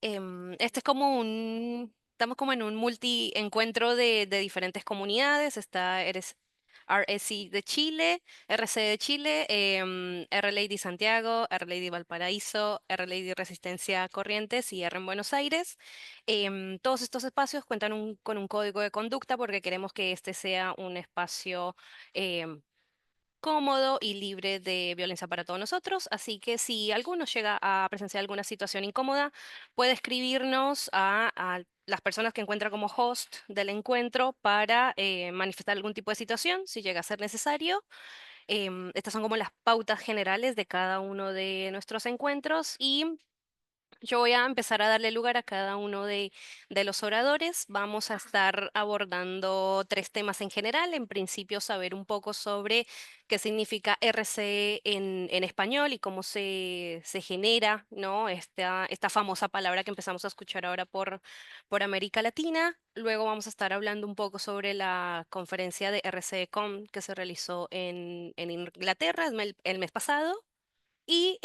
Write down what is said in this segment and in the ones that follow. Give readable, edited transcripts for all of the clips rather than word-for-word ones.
Este es como estamos como en un multi-encuentro de diferentes comunidades. Está RSI de Chile, RC de Chile, R-Lady Santiago, R-Lady Valparaíso, R-Lady Resistencia Corrientes y R en Buenos Aires. Todos estos espacios cuentan con un código de conducta porque queremos que este sea un espacio em, cómodo y libre de violencia para todos nosotros. Así que si alguno llega a presenciar alguna situación incómoda, puede escribirnos a las personas que encuentra como host del encuentro para manifestar algún tipo de situación, si llega a ser necesario. Estas son como las pautas generales de cada uno de nuestros encuentros y yo voy a empezar a darle lugar a cada uno de los oradores. Vamos a estar abordando tres temas en general. En principio, saber un poco sobre qué significa RC en español y cómo se genera, ¿no? Esta famosa palabra que empezamos a escuchar ahora por América Latina. Luego vamos a estar hablando un poco sobre la conferencia de RCCon que se realizó en Inglaterra el mes pasado. Y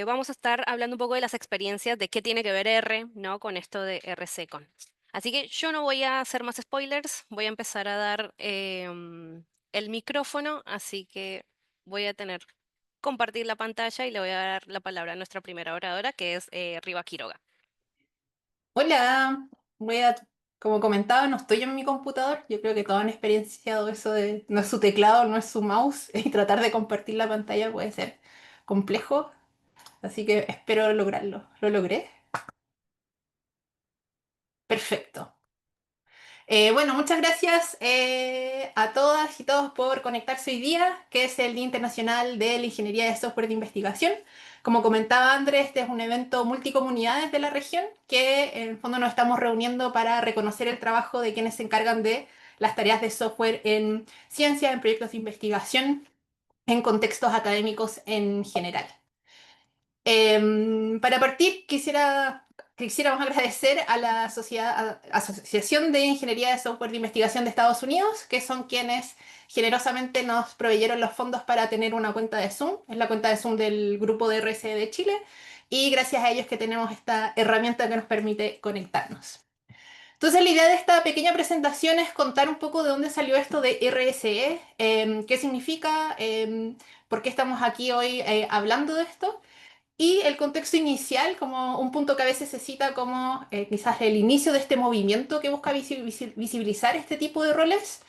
vamos a estar hablando un poco de las experiencias de qué tiene que ver R, ¿no? Con esto de RCCon. Así que yo no voy a hacer más spoilers, voy a empezar a dar el micrófono, así que voy a compartir la pantalla y le voy a dar la palabra a nuestra primera oradora, que es Riva Quiroga. Hola, voy a, como comentaba, no estoy en mi computador. Yo creo que todos han experienciado eso de no es su teclado, no es su mouse, y tratar de compartir la pantalla puede ser complejo. Así que espero lograrlo. ¿Lo logré? Perfecto. Bueno, muchas gracias a todas y todos por conectarse hoy día, que es el Día Internacional de la Ingeniería de Software de Investigación. Como comentaba Andrés, este es un evento multicomunidades de la región que en el fondo nos estamos reuniendo para reconocer el trabajo de quienes se encargan de las tareas de software en ciencia, en proyectos de investigación, en contextos académicos en general. Para partir, quisiéramos agradecer a la Asociación de Ingeniería de Software de Investigación de Estados Unidos, que son quienes generosamente nos proveyeron los fondos para tener una cuenta de Zoom. Es la cuenta de Zoom del grupo de RC de Chile. Y gracias a ellos que tenemos esta herramienta que nos permite conectarnos. Entonces, la idea de esta pequeña presentación es contar un poco de dónde salió esto de RSE, qué significa, por qué estamos aquí hoy hablando de esto. Y el contexto inicial, como un punto que a veces se cita como quizás el inicio de este movimiento que busca visibilizar este tipo de roles,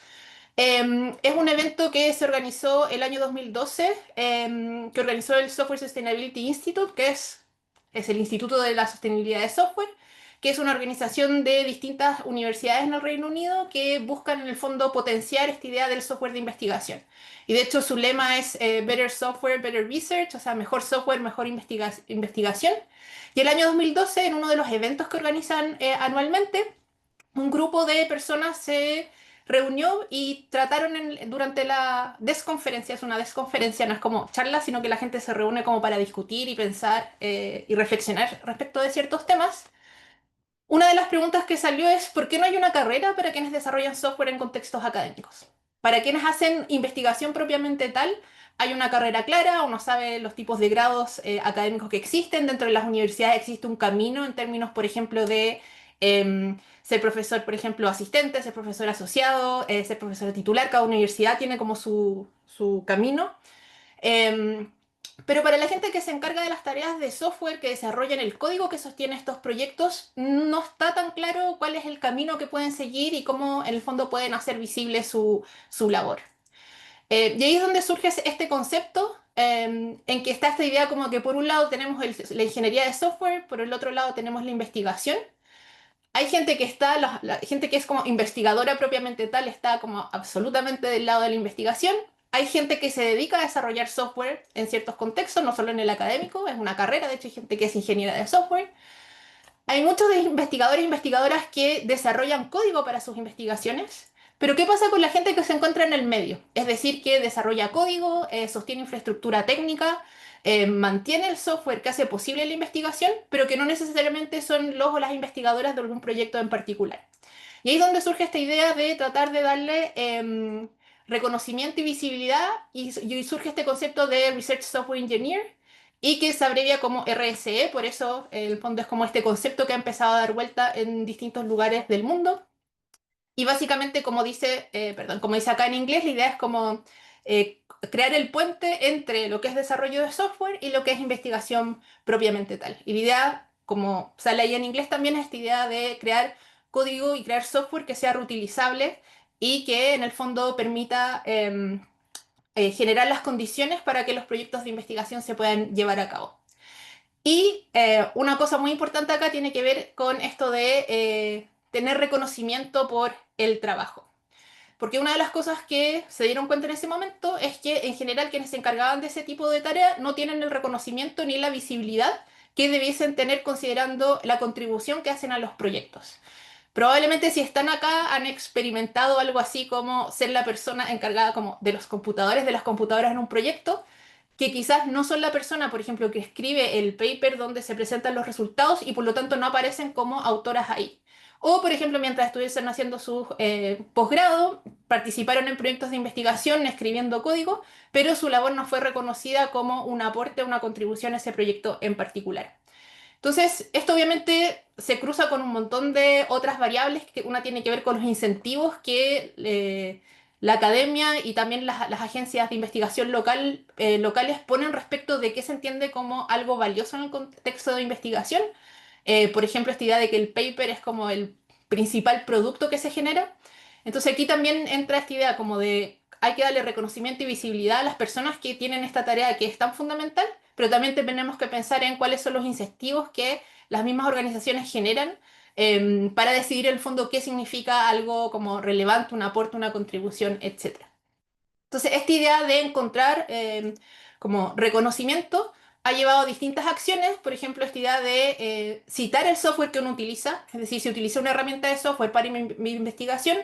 es un evento que se organizó el año 2012, que organizó el Software Sustainability Institute, es el Instituto de la Sostenibilidad de Software, que es una organización de distintas universidades en el Reino Unido que buscan en el fondo potenciar esta idea del software de investigación. Y de hecho su lema es Better Software, Better Research, o sea, mejor software, mejor investigación. Y el año 2012, en uno de los eventos que organizan anualmente, un grupo de personas se reunió y trataron durante la desconferencia, es una desconferencia, no es como charla, sino que la gente se reúne como para discutir y pensar y reflexionar respecto de ciertos temas. Una de las preguntas que salió es, ¿por qué no hay una carrera para quienes desarrollan software en contextos académicos? Para quienes hacen investigación propiamente tal, hay una carrera clara, uno sabe los tipos de grados académicos que existen. Dentro de las universidades existe un camino en términos, por ejemplo, de ser profesor, por ejemplo, asistente, ser profesor asociado, ser profesor titular. Cada universidad tiene como su camino. Em, pero para la gente que se encarga de las tareas de software que desarrollan el código que sostiene estos proyectos, no está tan claro cuál es el camino que pueden seguir y cómo en el fondo pueden hacer visible su labor. Y ahí es donde surge este concepto en que está esta idea como que por un lado tenemos la ingeniería de software, por el otro lado tenemos la investigación. Hay gente que está, la gente que es como investigadora propiamente tal, está como absolutamente del lado de la investigación. Hay gente que se dedica a desarrollar software en ciertos contextos, no solo en el académico, es una carrera, de hecho hay gente que es ingeniera de software. Hay muchos de investigadores e investigadoras que desarrollan código para sus investigaciones, pero ¿qué pasa con la gente que se encuentra en el medio? Es decir, que desarrolla código, sostiene infraestructura técnica, mantiene el software que hace posible la investigación, pero que no necesariamente son los o las investigadoras de algún proyecto en particular. Y ahí es donde surge esta idea de tratar de darle reconocimiento y visibilidad y surge este concepto de Research Software Engineer y que se abrevia como RSE, por eso el fondo es como este concepto que ha empezado a dar vuelta en distintos lugares del mundo. Y básicamente, como dice, perdón, como dice acá en inglés, la idea es como eh, crear el puente entre lo que es desarrollo de software y lo que es investigación propiamente tal. Y la idea, como sale ahí en inglés también, es esta idea de crear código y crear software que sea reutilizable y que en el fondo permita generar las condiciones para que los proyectos de investigación se puedan llevar a cabo. Y una cosa muy importante acá tiene que ver con esto de tener reconocimiento por el trabajo. Porque una de las cosas que se dieron cuenta en ese momento es que en general quienes se encargaban de ese tipo de tareas no tienen el reconocimiento ni la visibilidad que debiesen tener considerando la contribución que hacen a los proyectos. Probablemente si están acá han experimentado algo así como ser la persona encargada como de los computadores, de las computadoras en un proyecto, que quizás no son la persona, por ejemplo, que escribe el paper donde se presentan los resultados y por lo tanto no aparecen como autoras ahí. O, por ejemplo, mientras estuviesen haciendo su posgrado, participaron en proyectos de investigación escribiendo código, pero su labor no fue reconocida como un aporte o una contribución a ese proyecto en particular. Entonces, esto obviamente se cruza con un montón de otras variables que una tiene que ver con los incentivos que la academia y también las agencias de investigación locales ponen respecto de qué se entiende como algo valioso en el contexto de investigación. Por ejemplo, esta idea de que el paper es como el principal producto que se genera. Entonces aquí también entra esta idea como de hay que darle reconocimiento y visibilidad a las personas que tienen esta tarea que es tan fundamental, pero también tenemos que pensar en cuáles son los incentivos que las mismas organizaciones generan para decidir en el fondo qué significa algo como relevante, un aporte, una contribución, etcétera. Entonces, esta idea de encontrar como reconocimiento ha llevado a distintas acciones, por ejemplo, esta idea de citar el software que uno utiliza, es decir, si utiliza una herramienta de software para mi investigación,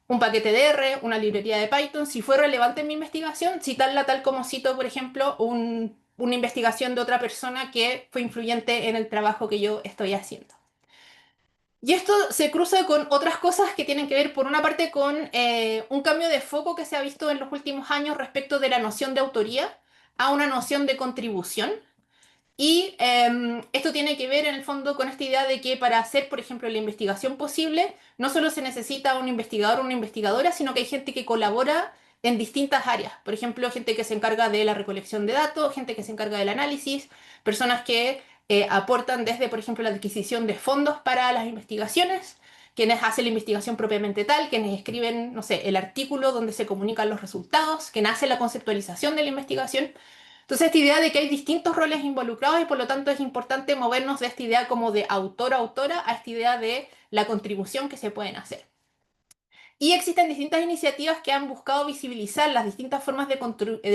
un paquete de R, una librería de Python, si fue relevante en mi investigación, citarla tal como cito, por ejemplo, una investigación de otra persona que fue influyente en el trabajo que yo estoy haciendo. Y esto se cruza con otras cosas que tienen que ver, por una parte, con un cambio de foco que se ha visto en los últimos años respecto de la noción de autoría a una noción de contribución. Y esto tiene que ver en el fondo con esta idea de que para hacer, por ejemplo, la investigación posible, no solo se necesita un investigador o una investigadora, sino que hay gente que colabora en distintas áreas. Por ejemplo, gente que se encarga de la recolección de datos, gente que se encarga del análisis, personas que aportan desde, por ejemplo, la adquisición de fondos para las investigaciones, quienes hacen la investigación propiamente tal, quienes escriben, no sé, el artículo donde se comunican los resultados, quien hace la conceptualización de la investigación. Entonces, esta idea de que hay distintos roles involucrados y por lo tanto es importante movernos de esta idea como de autor a autora a esta idea de la contribución que se pueden hacer. Y existen distintas iniciativas que han buscado visibilizar las distintas formas de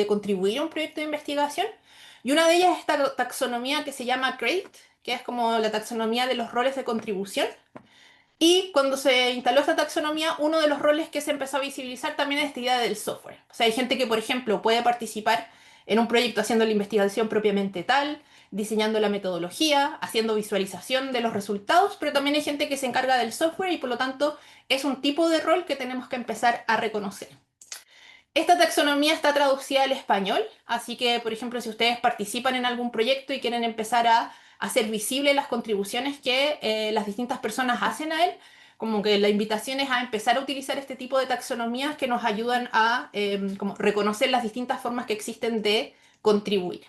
contribuir a un proyecto de investigación. Y una de ellas es esta taxonomía que se llama CRADE, que es como la taxonomía de los roles de contribución. Y cuando se instaló esta taxonomía, uno de los roles que se empezó a visibilizar también es esta idea del software. O sea, hay gente que, por ejemplo, puede participar en un proyecto haciendo la investigación propiamente tal, diseñando la metodología, haciendo visualización de los resultados, pero también hay gente que se encarga del software y por lo tanto es un tipo de rol que tenemos que empezar a reconocer. Esta taxonomía está traducida al español, así que, por ejemplo, si ustedes participan en algún proyecto y quieren empezar a hacer visibles las contribuciones que las distintas personas hacen a él, como que la invitación es a empezar a utilizar este tipo de taxonomías que nos ayudan a como reconocer las distintas formas que existen de contribuir.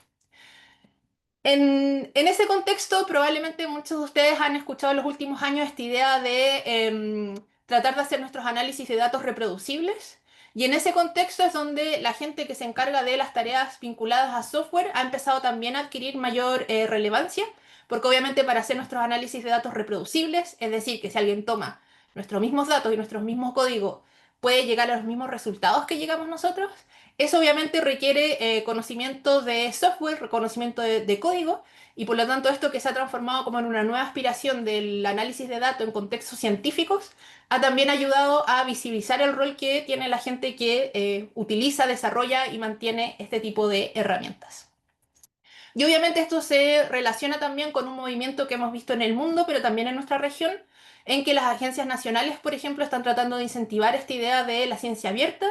En ese contexto, probablemente muchos de ustedes han escuchado en los últimos años esta idea de tratar de hacer nuestros análisis de datos reproducibles. Y en ese contexto es donde la gente que se encarga de las tareas vinculadas a software ha empezado también a adquirir mayor relevancia, porque obviamente para hacer nuestros análisis de datos reproducibles, es decir, que si alguien toma nuestros mismos datos y nuestros mismos códigos, puede llegar a los mismos resultados que llegamos nosotros, eso obviamente requiere conocimiento de software, conocimiento de código, y por lo tanto esto que se ha transformado como en una nueva aspiración del análisis de datos en contextos científicos, ha también ayudado a visibilizar el rol que tiene la gente que utiliza, desarrolla y mantiene este tipo de herramientas. Y obviamente esto se relaciona también con un movimiento que hemos visto en el mundo, pero también en nuestra región, en que las agencias nacionales, por ejemplo, están tratando de incentivar esta idea de la ciencia abierta.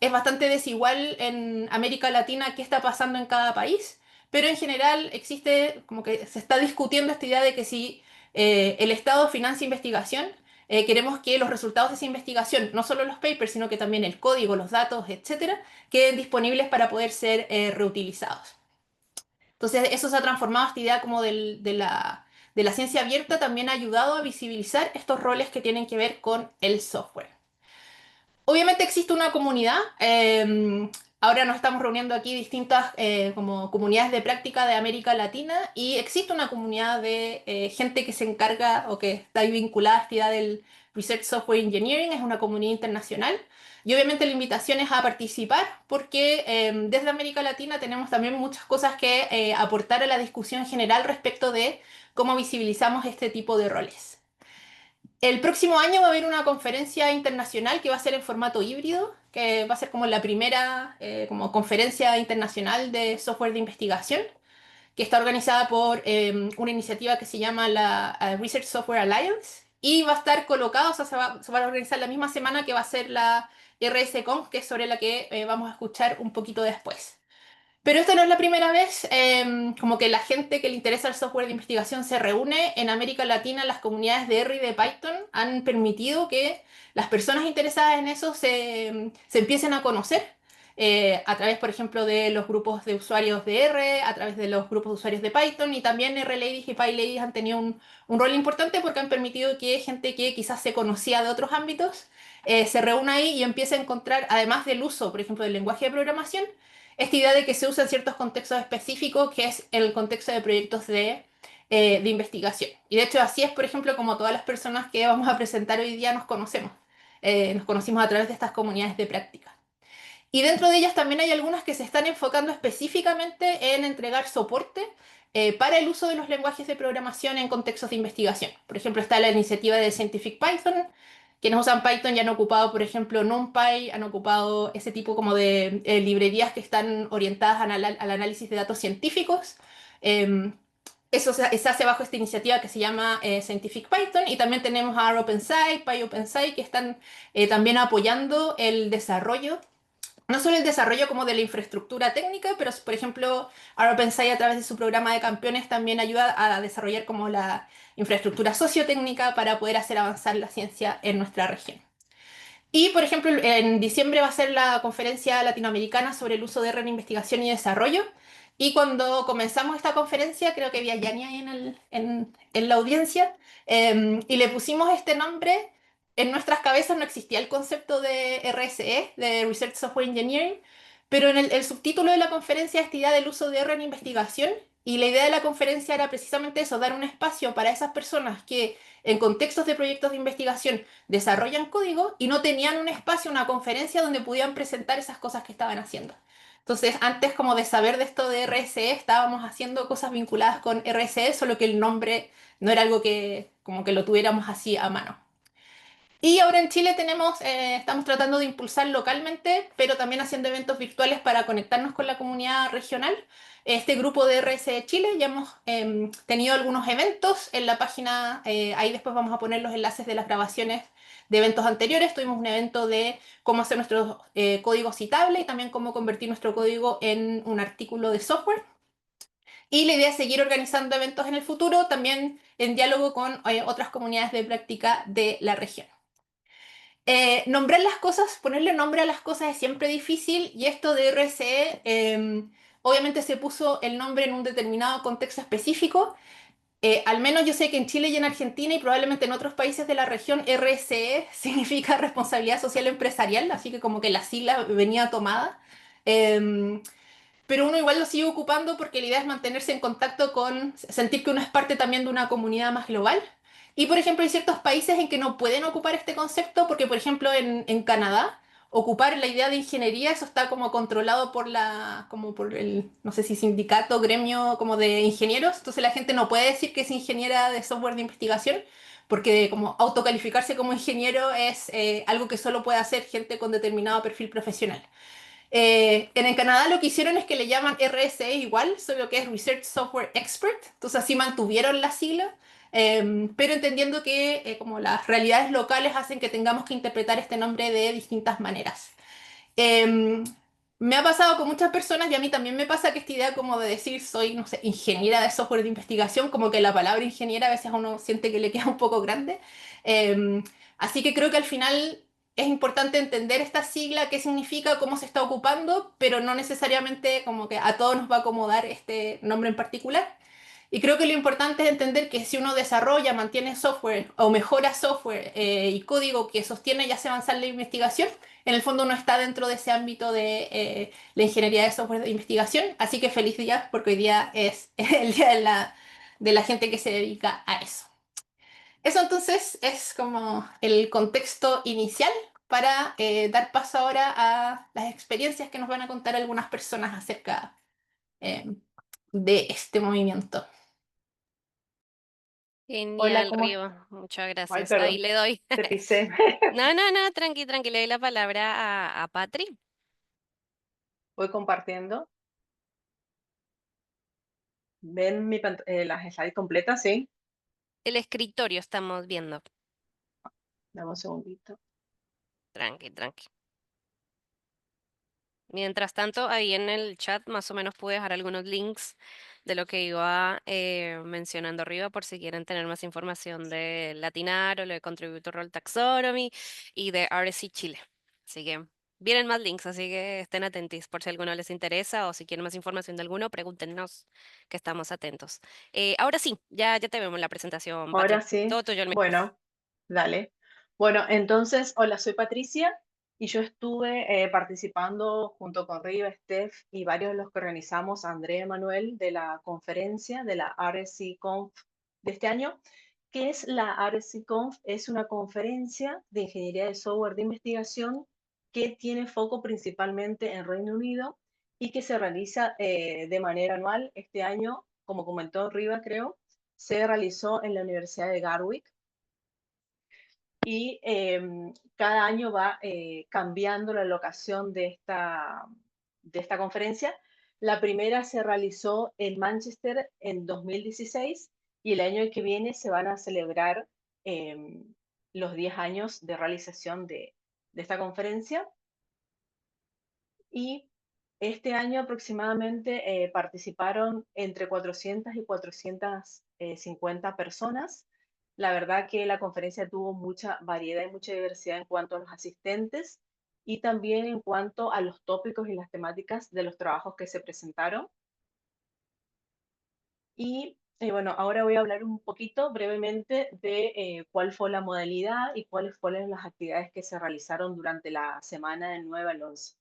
Es bastante desigual en América Latina qué está pasando en cada país, pero en general existe como que se está discutiendo esta idea de que si el Estado financia investigación, queremos que los resultados de esa investigación, no solo los papers, sino que también el código, los datos, etcétera, queden disponibles para poder ser reutilizados. Entonces, eso se ha transformado, esta idea como de la ciencia abierta también ha ayudado a visibilizar estos roles que tienen que ver con el software. Obviamente existe una comunidad. Ahora nos estamos reuniendo aquí distintas como comunidades de práctica de América Latina y existe una comunidad de gente que se encarga o que está ahí vinculada a esta idea del Research Software Engineering. Es una comunidad internacional. Y obviamente la invitación es a participar porque desde América Latina tenemos también muchas cosas que aportar a la discusión general respecto de cómo visibilizamos este tipo de roles. El próximo año va a haber una conferencia internacional que va a ser en formato híbrido, que va a ser como la primera como conferencia internacional de software de investigación, que está organizada por una iniciativa que se llama la Research Software Alliance y va a estar colocado, o sea, se va a organizar la misma semana que va a ser la RSConf, que es sobre la que vamos a escuchar un poquito después. Pero esta no es la primera vez, como que la gente que le interesa el software de investigación se reúne en América Latina. Las comunidades de R y de Python han permitido que las personas interesadas en eso se empiecen a conocer a través, por ejemplo, de los grupos de usuarios de R, a través de los grupos de usuarios de Python, y también RLadies y PyLadies han tenido un rol importante porque han permitido que gente que quizás se conocía de otros ámbitos se reúna ahí y empiece a encontrar, además del uso, por ejemplo, del lenguaje de programación, esta idea de que se usa en ciertos contextos específicos, que es el contexto de proyectos de investigación. Y de hecho así es, por ejemplo, como todas las personas que vamos a presentar hoy día nos conocemos. Nos conocimos a través de estas comunidades de práctica. Y dentro de ellas también hay algunas que se están enfocando específicamente en entregar soporte para el uso de los lenguajes de programación en contextos de investigación. Por ejemplo, está la iniciativa de Scientific Python. Quienes usan Python ya han ocupado, por ejemplo, NumPy, han ocupado ese tipo como de librerías que están orientadas al análisis de datos científicos. Eso se hace bajo esta iniciativa que se llama Scientific Python, y también tenemos a ROPensci, PyOpenSci, que están también apoyando el desarrollo, no solo el desarrollo como de la infraestructura técnica, pero por ejemplo, OpenSci a través de su programa de campeones también ayuda a desarrollar como la infraestructura sociotécnica para poder hacer avanzar la ciencia en nuestra región. Y por ejemplo, en diciembre va a ser la conferencia latinoamericana sobre el uso de R en investigación y desarrollo. Y cuando comenzamos esta conferencia, creo que había Yanni ahí en la audiencia, y le pusimos este nombre. En nuestras cabezas no existía el concepto de RSE, de Research Software Engineering, pero en el subtítulo de la conferencia esta idea del uso de R en investigación, y la idea de la conferencia era precisamente eso, dar un espacio para esas personas que en contextos de proyectos de investigación desarrollan código y no tenían un espacio, una conferencia donde pudieran presentar esas cosas que estaban haciendo. Entonces, antes como de saber de esto de RSE, estábamos haciendo cosas vinculadas con RSE, solo que el nombre no era algo que como que lo tuviéramos así a mano. Y ahora en Chile estamos tratando de impulsar localmente, pero también haciendo eventos virtuales para conectarnos con la comunidad regional. Este grupo de RS Chile ya hemos tenido algunos eventos en la página, ahí después vamos a poner los enlaces de las grabaciones de eventos anteriores. Tuvimos un evento de cómo hacer nuestro código citable y también cómo convertir nuestro código en un artículo de software. Y la idea es seguir organizando eventos en el futuro, también en diálogo con otras comunidades de práctica de la región. Nombrar las cosas, ponerle nombre a las cosas es siempre difícil, y esto de RSE obviamente se puso el nombre en un determinado contexto específico. Al menos yo sé que en Chile y en Argentina y probablemente en otros países de la región RSE significa responsabilidad social empresarial, así que como que la sigla venía tomada. Em, pero uno igual lo sigue ocupando porque la idea es mantenerse en contacto con, sentir que uno es parte también de una comunidad más global. Y por ejemplo, hay ciertos países en que no pueden ocupar este concepto porque, por ejemplo, en Canadá, ocupar la idea de ingeniería, eso está como controlado como por el, no sé si sindicato, gremio, como de ingenieros. Entonces la gente no puede decir que es ingeniera de software de investigación porque como autocalificarse como ingeniero es algo que solo puede hacer gente con determinado perfil profesional. En el Canadá lo que hicieron es que le llaman RSE igual, solo que es Research Software Expert, entonces así mantuvieron la sigla, pero entendiendo que como las realidades locales hacen que tengamos que interpretar este nombre de distintas maneras. Eh, Me ha pasado con muchas personas y a mí también me pasa que esta idea como de decir soy, no sé, ingeniera de software de investigación, como que la palabra ingeniera a veces a uno siente que le queda un poco grande. Eh, Así que creo que al final es importante entender esta sigla, qué significa, cómo se está ocupando, pero no necesariamente como que a todos nos va a acomodar este nombre en particular. Y creo que lo importante es entender que si uno desarrolla, mantiene software o mejora software y código que sostiene ya sea avanzar la investigación, en el fondo uno está dentro de ese ámbito de la ingeniería de software de investigación. Así que feliz día porque hoy día es el día de la gente que se dedica a eso. Eso entonces es como el contexto inicial para dar paso ahora a las experiencias que nos van a contar algunas personas acerca eh, de este movimiento. Hola, Genial, ¿cómo estás? Riva. Muchas Ay, gracias. Ahí perdón, le doy. te pisé. No, no, no, tranqui, tranqui. Le doy la palabra a Patri. Voy compartiendo. ¿Ven las slides completas? Sí. El escritorio estamos viendo. Dame un segundito. Tranqui, tranqui. Mientras tanto, ahí en el chat más o menos pude dejar algunos links de lo que iba mencionando arriba por si quieren tener más información de Latinar o lo de Contributor Role Taxonomy y de RSC Chile. Así que vienen más links, así que estén atentos por si alguno les interesa o si quieren más información de alguno, pregúntenos que estamos atentos. Ahora sí, ya te vemos la presentación, Ahora Patri. sí. Todo tuyo el micrófono. Bueno, dale. Bueno, entonces, hola, soy Patricia y yo estuve participando junto con Riva, Steph y varios de los que organizamos, Andrea y Manuel, de la conferencia de la RSC Conf de este año. ¿Qué es la RSC Conf? Es una conferencia de ingeniería de software de investigación que tiene foco principalmente en Reino Unido y que se realiza de manera anual. Este año, como comentó Riva, creo, se realizó en la Universidad de Gatwick y cada año va cambiando la locación de esta conferencia. La primera se realizó en Manchester en 2016 y el año que viene se van a celebrar los 10 años de realización de esta conferencia. Y este año aproximadamente participaron entre 400 y 450 personas. La verdad que la conferencia tuvo mucha variedad y mucha diversidad en cuanto a los asistentes y también en cuanto a los tópicos y las temáticas de los trabajos que se presentaron. Y bueno, ahora voy a hablar un poquito brevemente de cuál fue la modalidad y cuáles fueron las actividades que se realizaron durante la semana del 9 al 11.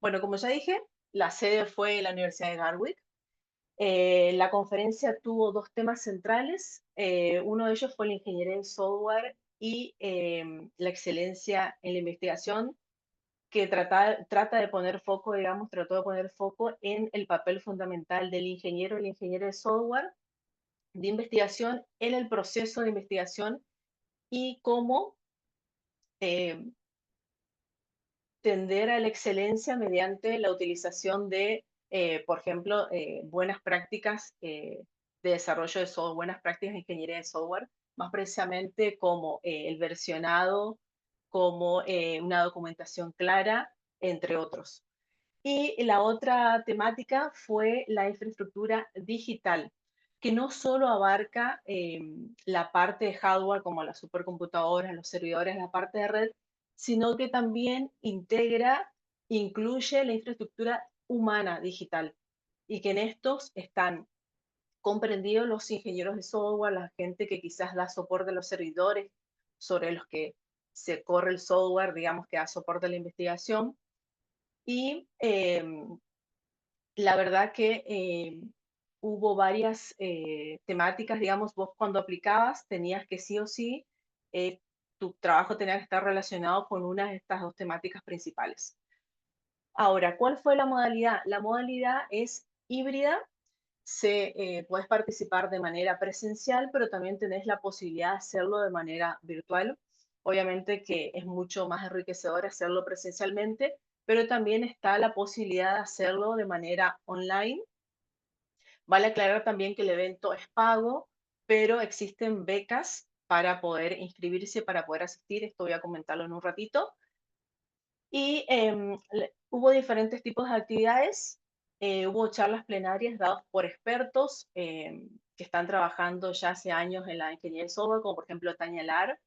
Bueno, como ya dije, la sede fue la Universidad de Gatwick. La conferencia tuvo dos temas centrales. Uno de ellos fue la ingeniería en software y la excelencia en la investigación, que trata de poner foco, digamos, trató de poner foco en el papel fundamental del ingeniero y la ingeniera de software de investigación en el proceso de investigación y cómo eh, tender a la excelencia mediante la utilización de, por ejemplo, buenas prácticas de desarrollo de software, buenas prácticas de ingeniería de software, más precisamente como el versionado, como una documentación clara, entre otros. Y la otra temática fue la infraestructura digital, que no solo abarca la parte de hardware como las supercomputadoras, los servidores, la parte de red, sino que también integra, incluye la infraestructura humana digital y que en estos están comprendidos los ingenieros de software, la gente que quizás da soporte a los servidores sobre los que se corre el software, digamos que da soporte a la investigación. Y la verdad que hubo varias temáticas, digamos, vos cuando aplicabas tenías que sí o sí, tu trabajo tenía que estar relacionado con una de estas dos temáticas principales. Ahora, ¿cuál fue la modalidad? La modalidad es híbrida, puedes participar de manera presencial, pero también tenés la posibilidad de hacerlo de manera virtual. Obviamente que es mucho más enriquecedor hacerlo presencialmente, pero también está la posibilidad de hacerlo de manera online. Vale aclarar también que el evento es pago, pero existen becas para poder inscribirse, para poder asistir. Esto voy a comentarlo en un ratito. Y Hubo diferentes tipos de actividades, hubo charlas plenarias dadas por expertos que están trabajando ya hace años en la ingeniería de software, como por ejemplo Tania Lar.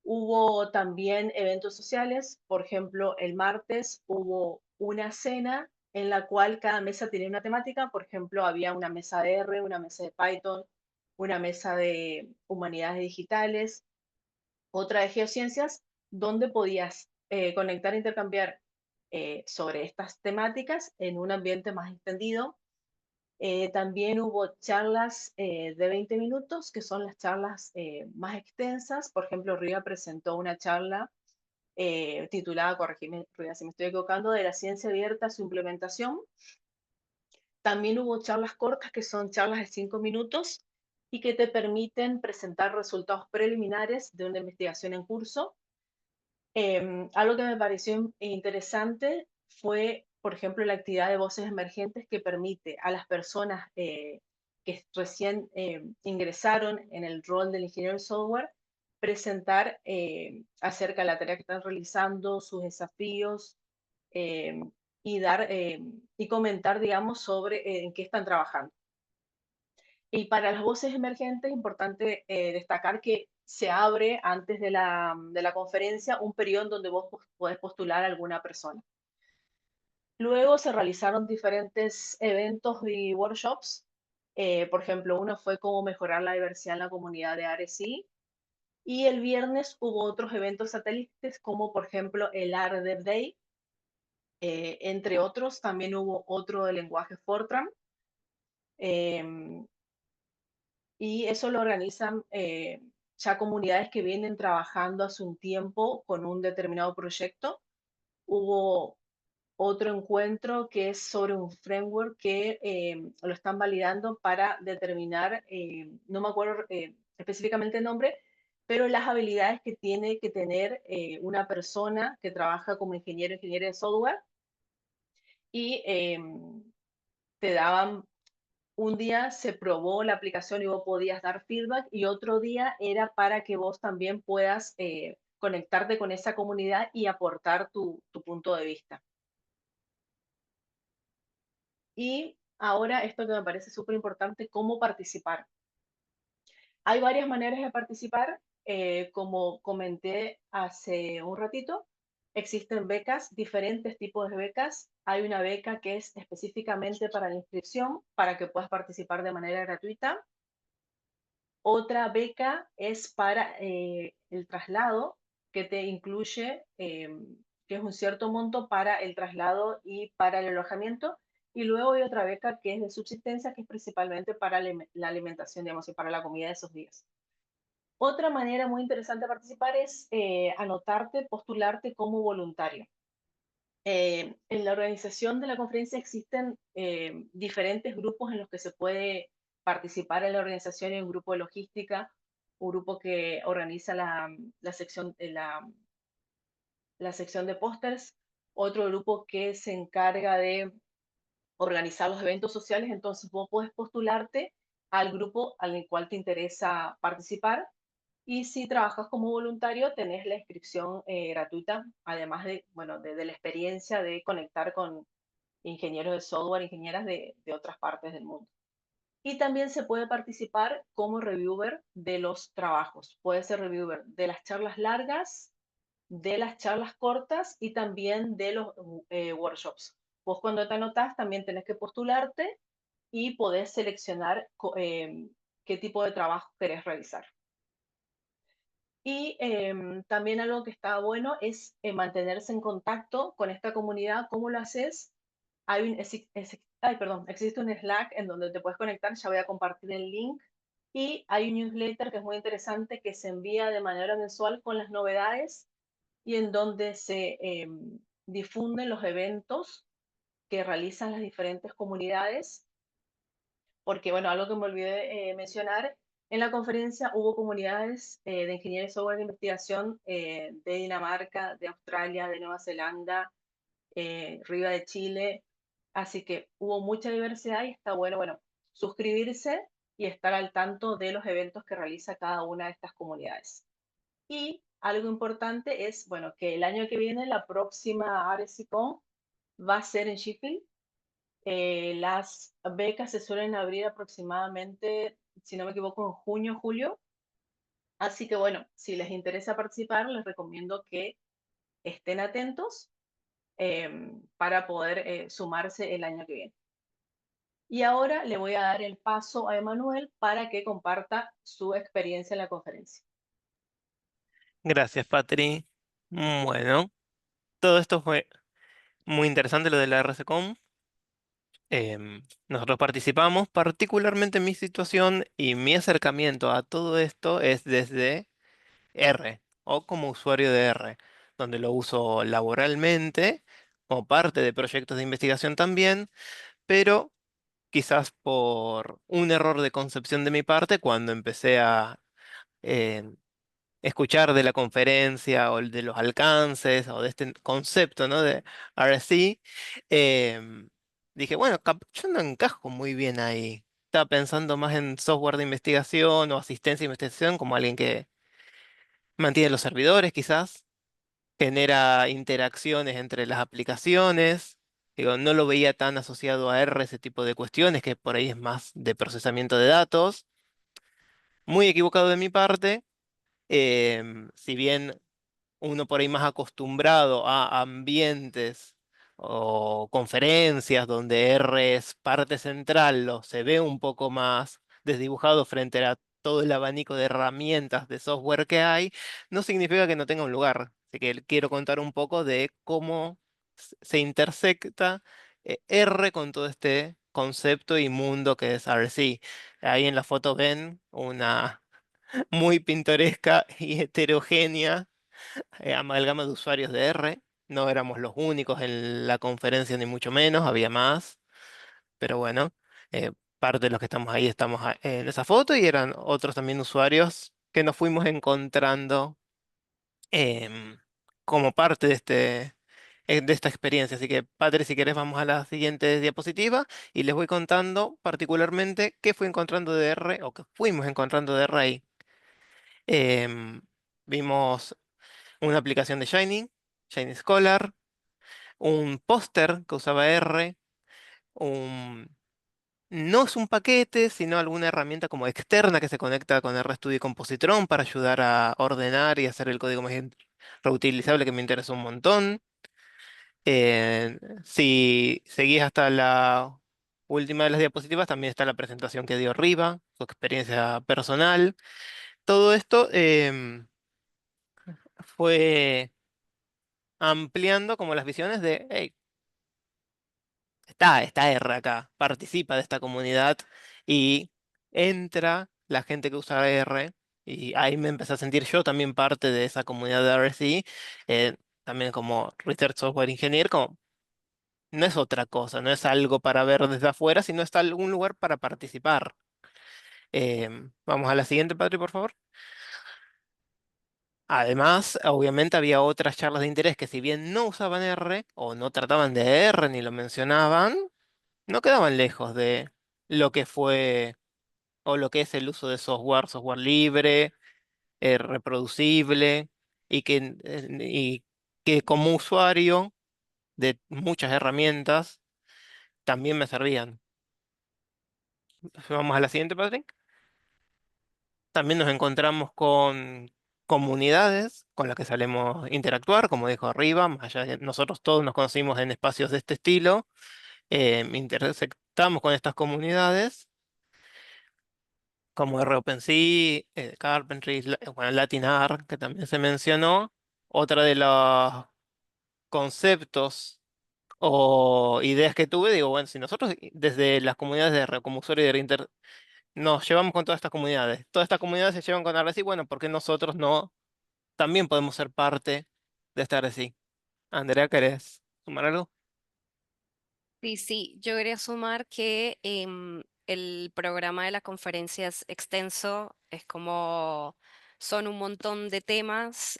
Hubo también eventos sociales, por ejemplo, el martes hubo una cena en la cual cada mesa tenía una temática, por ejemplo, había una mesa de R, una mesa de Python, una mesa de humanidades digitales, otra de geociencias, donde podías conectar e intercambiar sobre estas temáticas en un ambiente más extendido. También hubo charlas de 20 minutos, que son las charlas más extensas. Por ejemplo, Riva presentó una charla titulada, corregime, Riva, si me estoy equivocando, de la ciencia abierta, su implementación. También hubo charlas cortas, que son charlas de 5 minutos y que te permiten presentar resultados preliminares de una investigación en curso. Algo que me pareció interesante fue, por ejemplo, la actividad de voces emergentes que permite a las personas que recién ingresaron en el rol del ingeniero de software presentar acerca de la tarea que están realizando, sus desafíos eh, y y comentar, digamos, sobre en qué están trabajando. Y para las voces emergentes es importante destacar que se abre antes de la conferencia un periodo en donde vos podés postular a alguna persona. Luego se realizaron diferentes eventos y workshops. Por ejemplo, uno fue cómo mejorar la diversidad en la comunidad de ARESI. Y el viernes hubo otros eventos satélites, como por ejemplo el ARDEV Day, entre otros. También hubo otro de lenguaje Fortran. Y eso lo organizan ya comunidades que vienen trabajando hace un tiempo con un determinado proyecto. Hubo otro encuentro que es sobre un framework que lo están validando para determinar, no me acuerdo específicamente el nombre, pero las habilidades que tiene que tener una persona que trabaja como ingeniero de software y te daban un día se probó la aplicación y vos podías dar feedback y otro día era para que vos también puedas conectarte con esa comunidad y aportar tu punto de vista. Y ahora esto que me parece súper importante, cómo participar. Hay varias maneras de participar. Como comenté hace un ratito, existen becas, diferentes tipos de becas. Hay una beca que es específicamente para la inscripción, para que puedas participar de manera gratuita. Otra beca es para el traslado, que te incluye, que es un cierto monto para el traslado y para el alojamiento. Y luego hay otra beca que es de subsistencia, que es principalmente para la alimentación, digamos, y para la comida de esos días. Otra manera muy interesante de participar es anotarte, postularte como voluntario. En la organización de la conferencia existen diferentes grupos en los que se puede participar en la organización. Hay un grupo de logística, un grupo que organiza la sección de pósters, otro grupo que se encarga de organizar los eventos sociales. Entonces vos podés postularte al grupo al cual te interesa participar y si trabajas como voluntario, tenés la inscripción gratuita, además de, bueno, de la experiencia de conectar con ingenieros de software, ingenieras de otras partes del mundo. Y también se puede participar como reviewer de los trabajos. Puede ser reviewer de las charlas largas, de las charlas cortas y también de los workshops. Vos cuando te anotás también tenés que postularte y podés seleccionar qué tipo de trabajo querés realizar. Y también algo que está bueno es mantenerse en contacto con esta comunidad. ¿Cómo lo haces? Existe un Slack en donde te puedes conectar, ya voy a compartir el link. Y hay un newsletter que es muy interesante que se envía de manera mensual con las novedades y en donde se difunden los eventos que realizan las diferentes comunidades. Porque, bueno, algo que me olvidé mencionar, en la conferencia hubo comunidades de ingenieros de software de investigación de Dinamarca, de Australia, de Nueva Zelanda, Riva de Chile, así que hubo mucha diversidad y está bueno, bueno, suscribirse y estar al tanto de los eventos que realiza cada una de estas comunidades. Y algo importante es, bueno, que el año que viene, la próxima ARESICON va a ser en Sheffield. Las becas se suelen abrir aproximadamente, si no me equivoco, en junio, julio. Así que bueno, si les interesa participar, les recomiendo que estén atentos para poder sumarse el año que viene. Y ahora le voy a dar el paso a Emanuel para que comparta su experiencia en la conferencia. Gracias, Patri. Bueno, todo esto fue muy interesante lo de la RCCOM. Nosotros participamos, particularmente en mi situación y mi acercamiento a todo esto es desde R o como usuario de R, donde lo uso laboralmente, como parte de proyectos de investigación también, pero quizás por un error de concepción de mi parte, cuando empecé a eh, escuchar de la conferencia o de los alcances o de este concepto, ¿no? De RSC, dije, bueno, yo no encajo muy bien ahí. Estaba pensando más en software de investigación o asistencia de investigación como alguien que mantiene los servidores, quizás, genera interacciones entre las aplicaciones. Digo, no lo veía tan asociado a R ese tipo de cuestiones, que por ahí es más de procesamiento de datos. Muy equivocado de mi parte. Si bien uno por ahí más acostumbrado a ambientes o conferencias donde R es parte central, o se ve un poco más desdibujado frente a todo el abanico de herramientas de software que hay, no significa que no tenga un lugar. Así que quiero contar un poco de cómo se intersecta R con todo este concepto y mundo que es RC. Ahí en la foto ven una muy pintoresca y heterogénea amalgama de usuarios de R. No éramos los únicos en la conferencia, ni mucho menos, había más. Pero bueno, eh, parte de los que estamos ahí estamos en esa foto y eran otros también usuarios que nos fuimos encontrando em, como parte de de esta experiencia. Así que, Patri, si querés, vamos a la siguiente diapositiva y les voy contando particularmente qué fui encontrando de R o qué fuimos encontrando de R ahí. Em, Vimos una aplicación de Shiny, Shiny Scholar, un póster que usaba R, un... no es un paquete, sino alguna herramienta como externa que se conecta con RStudio y con Positron para ayudar a ordenar y hacer el código más reutilizable, que me interesa un montón. Si seguís hasta la última de las diapositivas, también está la presentación que dio Riva, su experiencia personal. Todo esto fue ampliando como las visiones de, hey, está R acá, participa de esta comunidad y entra la gente que usa R y ahí me empecé a sentir yo también parte de esa comunidad de RSI, también como Research Software Engineer, como no es otra cosa, no es algo para ver desde afuera, sino está algún lugar para participar. Vamos a la siguiente, Patri, por favor. Además, obviamente había otras charlas de interés que si bien no usaban R o no trataban de R ni lo mencionaban, no quedaban lejos de lo que fue o lo que es el uso de software, software libre, reproducible y que como usuario de muchas herramientas también me servían. Vamos a la siguiente, Patrick. También nos encontramos con comunidades con las que solemos interactuar, como dijo arriba, más allá de nosotros todos nos conocimos en espacios de este estilo, intersectamos con estas comunidades como ROpenSea, Carpentry, bueno, Latinar, que también se mencionó. Otra de los conceptos o ideas que tuve, digo, bueno, si nosotros desde las comunidades de R como usuario de Inter nos llevamos con todas estas comunidades se llevan con RSI, bueno, ¿por qué nosotros no también podemos ser parte de esta RSI? Andrea, ¿querés sumar algo? Sí, sí, yo quería sumar que el programa de la conferencia es extenso, es como son un montón de temas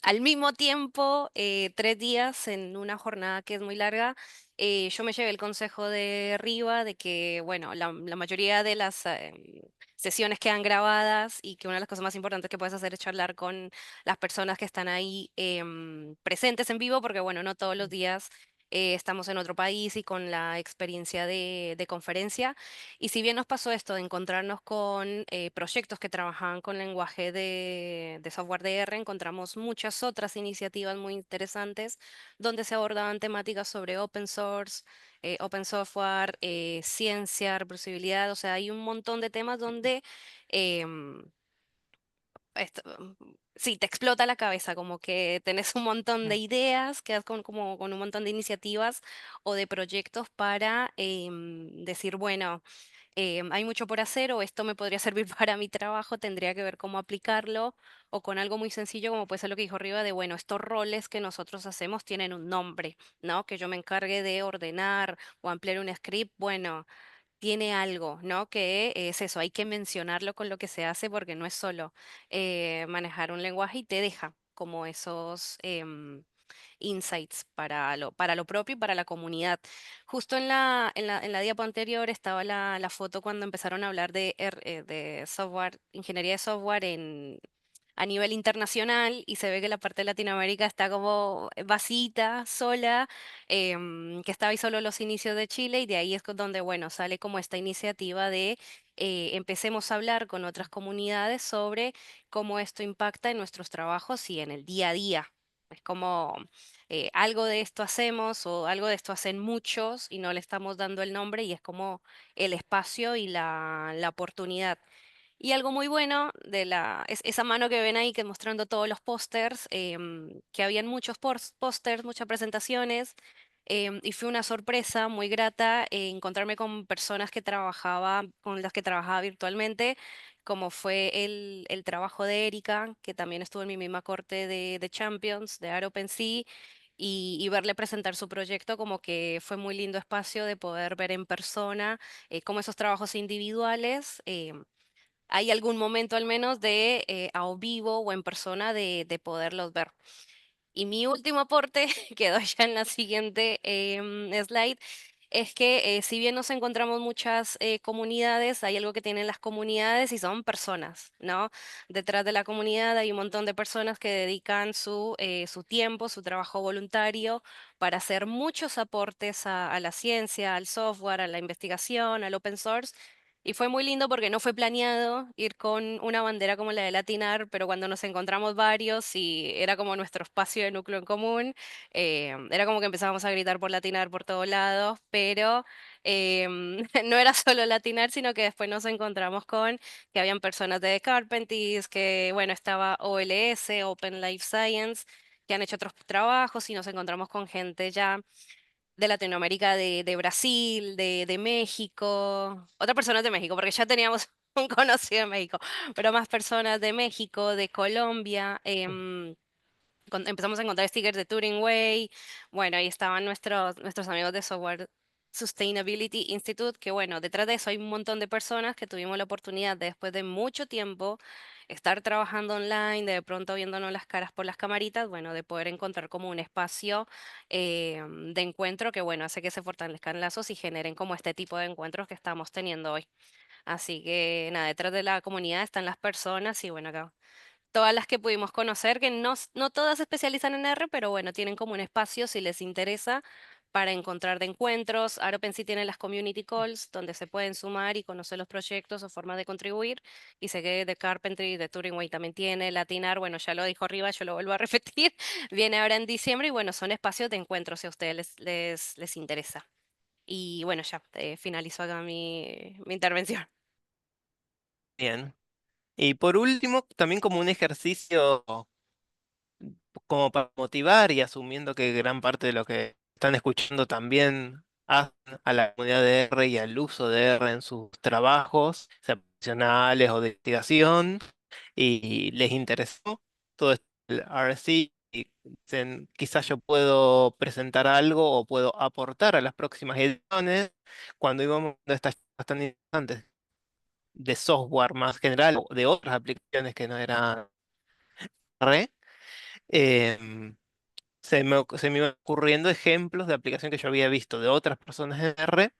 al mismo tiempo, 3 días en una jornada que es muy larga. Yo me llevé el consejo de Riva de que, bueno, la mayoría de las sesiones quedan grabadas y que una de las cosas más importantes que puedes hacer es charlar con las personas que están ahí presentes en vivo, porque, bueno, no todos los días estamos en otro país y con la experiencia de conferencia. Y si bien nos pasó esto de encontrarnos con proyectos que trabajaban con lenguaje de software de R, encontramos muchas otras iniciativas muy interesantes donde se abordaban temáticas sobre open source, open software, ciencia, reproducibilidad, o sea, hay un montón de temas donde em, sí, te explota la cabeza, como que tenés un montón de Mm. ideas, quedas como con un montón de iniciativas o de proyectos para decir, bueno, hay mucho por hacer o esto me podría servir para mi trabajo, tendría que ver cómo aplicarlo o con algo muy sencillo como puede ser lo que dijo arriba de, bueno, estos roles que nosotros hacemos tienen un nombre, ¿no? Que yo me encargue de ordenar o ampliar un script, bueno, tiene algo, ¿no? Que es eso, hay que mencionarlo con lo que se hace porque no es solo manejar un lenguaje y te deja como esos insights para lo propio y para la comunidad. Justo en la diapo anterior estaba la foto cuando empezaron a hablar de software, ingeniería de software a nivel internacional y se ve que la parte de Latinoamérica está como vasita, sola, que estaba ahí solo los inicios de Chile y de ahí es donde, bueno, sale como esta iniciativa de empecemos a hablar con otras comunidades sobre cómo esto impacta en nuestros trabajos y en el día a día. Es como algo de esto hacemos o algo de esto hacen muchos y no le estamos dando el nombre y es como el espacio y la oportunidad. Y algo muy bueno de esa mano que ven ahí que mostrando todos los pósters, que habían muchos pósters, muchas presentaciones, y fue una sorpresa muy grata encontrarme con personas con las que trabajaba virtualmente, como fue el trabajo de Erika, que también estuvo en mi misma corte de Champions, de AROPenSea, y verle presentar su proyecto, como que fue muy lindo espacio de poder ver en persona cómo esos trabajos individuales. Hay algún momento al menos de a o vivo o en persona de poderlos ver. Y mi último aporte, quedó ya en la siguiente slide, es que si bien nos encontramos muchas comunidades, hay algo que tienen las comunidades y son personas, ¿no? Detrás de la comunidad hay un montón de personas que dedican su tiempo, su trabajo voluntario para hacer muchos aportes a la ciencia, al software, a la investigación, al open source. Y fue muy lindo porque no fue planeado ir con una bandera como la de Latinar, pero cuando nos encontramos varios y era como nuestro espacio de núcleo en común, era como que empezábamos a gritar por Latinar por todos lados, pero no era solo Latinar, sino que después nos encontramos con que habían personas de Carpentries, que bueno, estaba OLS, Open Life Science, que han hecho otros trabajos y nos encontramos con gente ya de Latinoamérica, de Brasil, de México, otras personas de México, porque ya teníamos un conocido de México, pero más personas de México, de Colombia. Empezamos a encontrar stickers de Turing Way. Bueno, ahí estaban nuestros amigos de Software Sustainability Institute, que bueno, detrás de eso hay un montón de personas que tuvimos la oportunidad de, después de mucho tiempo estar trabajando online, de pronto viéndonos las caras por las camaritas, bueno, de poder encontrar como un espacio de encuentro que bueno, hace que se fortalezcan lazos y generen como este tipo de encuentros que estamos teniendo hoy. Así que nada, detrás de la comunidad están las personas y bueno, acá todas las que pudimos conocer, que no todas se especializan en R, pero bueno, tienen como un espacio si les interesa para encontrar de encuentros. AropenSea tiene las community calls donde se pueden sumar y conocer los proyectos o formas de contribuir. Y sé que de Carpentry, de Turing Way también tiene, Latinar, bueno, ya lo dijo arriba, yo lo vuelvo a repetir, viene ahora en diciembre y bueno, son espacios de encuentro si a ustedes les interesa. Y bueno, ya finalizo acá mi intervención. Bien. Y por último, también como un ejercicio como para motivar y asumiendo que gran parte de lo que están escuchando también hacen a la comunidad de R y al uso de R en sus trabajos, sea profesionales o de investigación, y les interesó todo esto del RC, y dicen, quizás yo puedo presentar algo o puedo aportar a las próximas ediciones cuando íbamos viendo estas cosas tan interesantes de software más general o de otras aplicaciones que no eran R. em, se me iban ocurriendo ejemplos de aplicación que yo había visto de otras personas en R.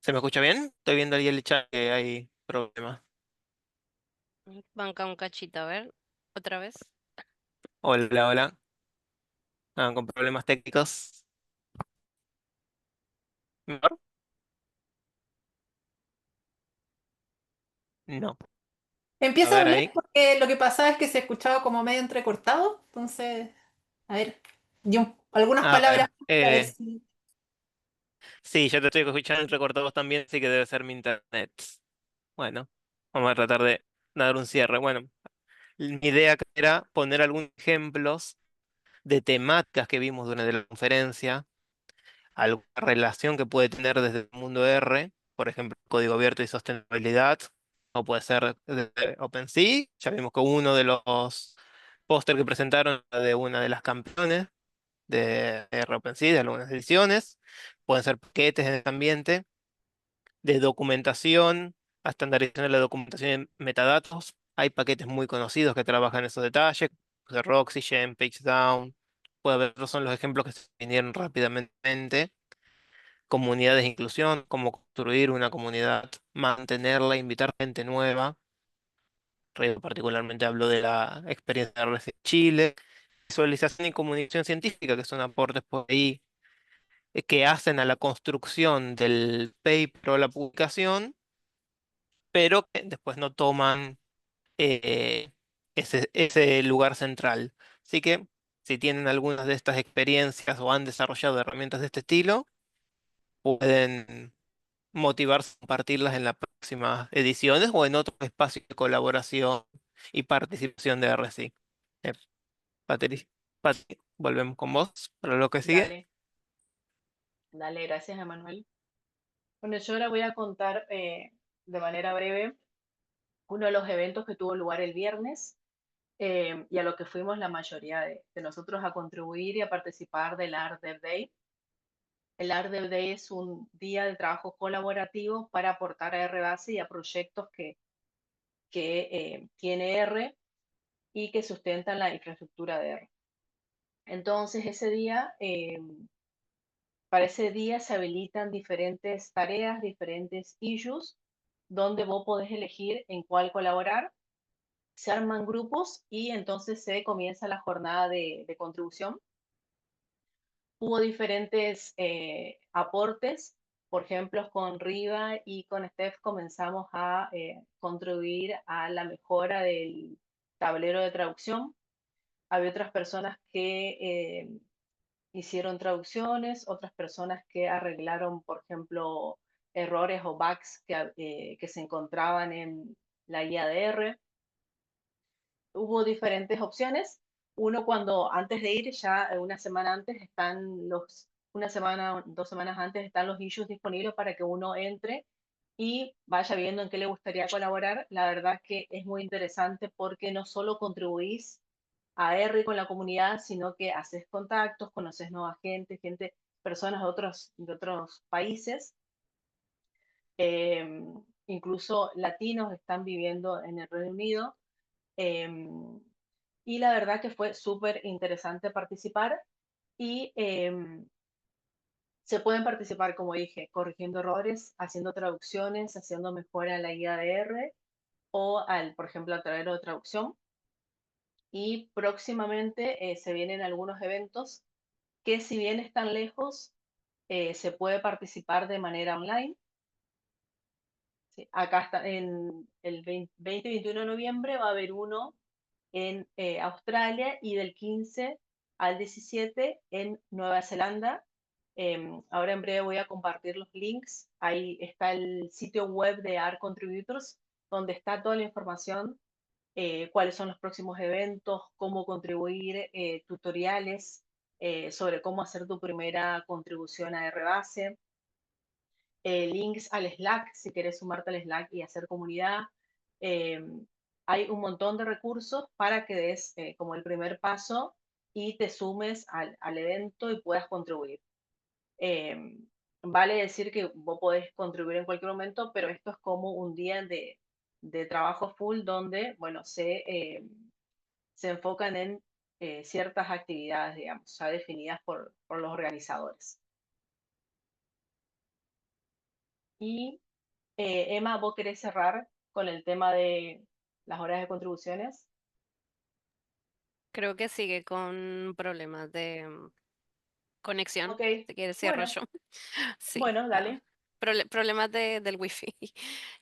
¿Se me escucha bien? Estoy viendo ahí el chat que hay problemas. Banca un cachito, a ver, otra vez. Hola, hola. con problemas técnicos. ¿Mejor? No. A Empieza a ver hablar ahí. porque lo que pasaba es que se escuchaba como medio entrecortado. Entonces, a ver, algunas A ver. palabras a ver si. Sí, yo te estoy escuchando recortados también, así que debe ser mi internet. Bueno, vamos a tratar de dar un cierre. Bueno, mi idea era poner algunos ejemplos de temáticas que vimos durante la conferencia, alguna relación que puede tener desde el mundo R, por ejemplo, código abierto y sostenibilidad, o puede ser desde OpenSea. Ya vimos que uno de los póster que presentaron era de una de las campeones de R OpenSea, de algunas ediciones. Pueden ser paquetes en este ambiente de documentación, a estandarización de la documentación en metadatos. Hay paquetes muy conocidos que trabajan esos detalles, de Roxygen, PageDown. Puede haber, estos son los ejemplos que se vinieron rápidamente. Comunidades de inclusión, cómo construir una comunidad, mantenerla, invitar gente nueva. Particularmente hablo de la experiencia de RC Chile. Visualización y comunicación científica, que son aportes por ahí que hacen a la construcción del paper o la publicación, pero que después no toman eh, ese lugar central. Así que si tienen algunas de estas experiencias o han desarrollado herramientas de este estilo, pueden motivarse a compartirlas en las próximas ediciones o en otros espacios de colaboración y participación de RSI. Eh, Patri, volvemos con vos para lo que sigue. Dale, dale, gracias, Emanuel. Bueno, yo ahora voy a contar de manera breve uno de los eventos que tuvo lugar el viernes y a lo que fuimos la mayoría de nosotros a contribuir y a participar del Art Dev Day. El Art Dev Day es un día de trabajo colaborativo para aportar a RBase y a proyectos que tiene R y que sustentan la infraestructura de R. Entonces, para ese día se habilitan diferentes tareas, diferentes issues, donde vos podés elegir en cuál colaborar. Se arman grupos y entonces se comienza la jornada de contribución. Hubo diferentes aportes. Por ejemplo, con Riva y con Steph comenzamos a contribuir a la mejora del tablero de traducción. Había otras personas que hicieron traducciones, otras personas que arreglaron, por ejemplo, errores o bugs que se encontraban en la guía de R. Hubo diferentes opciones. Uno cuando antes de ir, ya una semana antes una semana, 2 semanas antes están los issues disponibles para que uno entre y vaya viendo en qué le gustaría colaborar. La verdad que es muy interesante porque no solo contribuís a R con la comunidad, sino que haces contactos, conoces nueva gente, personas de otros países, eh, incluso latinos están viviendo en el Reino Unido. Y la verdad que fue súper interesante participar y se pueden participar, como dije, corrigiendo errores, haciendo traducciones, haciendo mejora a la guía de R o por ejemplo, al tablero de traducción. Y próximamente se vienen algunos eventos que si bien están lejos, se puede participar de manera online. Sí, acá está, en el 20 y 21 de noviembre va a haber uno en Australia y del 15 al 17 en Nueva Zelanda. Ahora en breve voy a compartir los links. Ahí está el sitio web de ARC Contributors, donde está toda la información, cuáles son los próximos eventos, cómo contribuir, tutoriales sobre cómo hacer tu primera contribución a RBase, links al Slack, si quieres sumarte al Slack y hacer comunidad. Eh, Hay un montón de recursos para que des como el primer paso y te sumes al evento y puedas contribuir. Eh, vale decir que vos podés contribuir en cualquier momento, pero esto es como un día de trabajo full donde, bueno, se enfocan en ciertas actividades, digamos, ya definidas por los organizadores. Y Emma, ¿vos querés cerrar con el tema de las horas de contribuciones? Creo que sigue con problemas de conexión, Ok, si quieres cierro bueno, yo. Sí, bueno, no. dale. Problemas del wifi.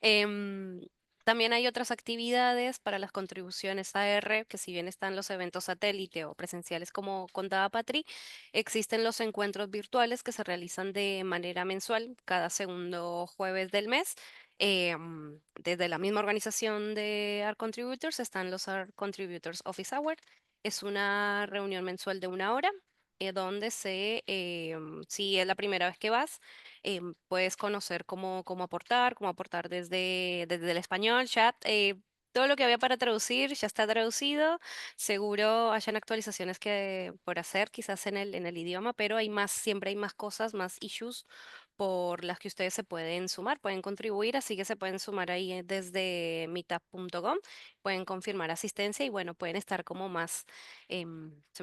Em, También hay otras actividades para las contribuciones a R, que si bien están los eventos satélite o presenciales como contaba Patri, existen los encuentros virtuales que se realizan de manera mensual cada segundo jueves del mes. Desde la misma organización de ARC Contributors están los ARC Contributors Office Hour. Es una reunión mensual de 1 hora, donde si es la primera vez que vas, puedes conocer cómo aportar desde el español, chat. Todo lo que había para traducir ya está traducido. Seguro hayan actualizaciones que por hacer, quizás en el idioma, pero siempre hay más cosas, más issues por las que ustedes se pueden sumar, pueden contribuir, así que se pueden sumar ahí desde meetup.com, pueden confirmar asistencia y bueno, pueden estar como más, se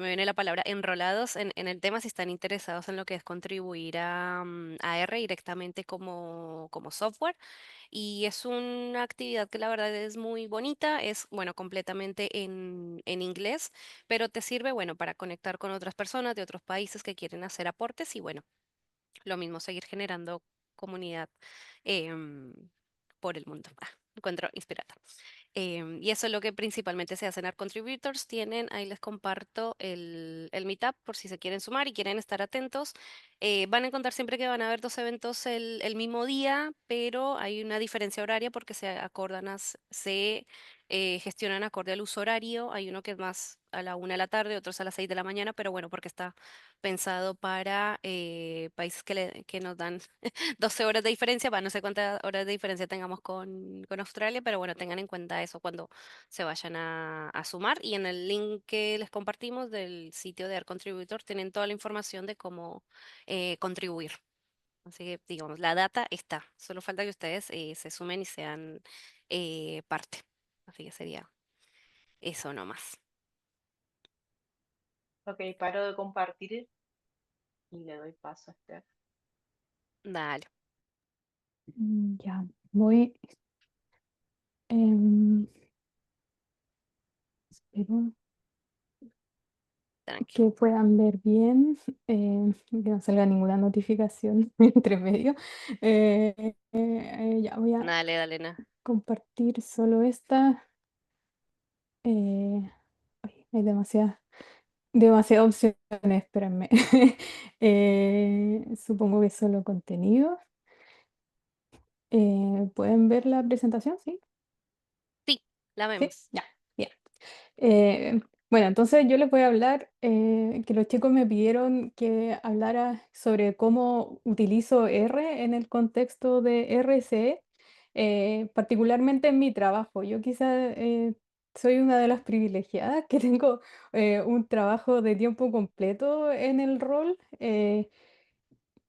me viene la palabra, enrolados en el tema si están interesados en lo que es contribuir a R directamente como software. Y es una actividad que la verdad es muy bonita, es, bueno, completamente en inglés, pero te sirve, bueno, para conectar con otras personas de otros países que quieren hacer aportes y bueno, lo mismo seguir generando comunidad em, por el mundo. Encuentro inspirada. Y eso es lo que principalmente se hace en Art Contributors. Ahí les comparto el meetup por si se quieren sumar y quieren estar atentos. Van a encontrar siempre que van a haber dos eventos el mismo día, pero hay una diferencia horaria porque se gestionan acorde al uso horario. Hay uno que es más a la 1 de la tarde, otros a las 6 de la mañana, pero bueno, porque está pensado para países que nos dan 12 horas de diferencia, no sé cuántas horas de diferencia tengamos con Australia, pero bueno, tengan en cuenta eso cuando se vayan a sumar. Y en el link que les compartimos del sitio de Art Contributor tienen toda la información de cómo contribuir. Así que, digamos, la data está. Solo falta que ustedes se sumen y sean parte. Así que sería eso nomás. Ok, paro de compartir y le doy paso a Esther. Dale, Ya, voy. em, Espero tranqui. que puedan ver bien, que no salga ninguna notificación entre medio. Ya voy a Dale, dale, compartir solo esta. Ay, hay demasiadas opciones, espérenme. Supongo que solo contenido. ¿Pueden ver la presentación? ¿Sí? Sí, la ¿Sí? vemos. Ya, bien. Bueno, entonces yo les voy a hablar, que los chicos me pidieron que hablara sobre cómo utilizo R en el contexto de RCE, particularmente en mi trabajo. Yo quizá soy una de las privilegiadas que tengo un trabajo de tiempo completo en el rol.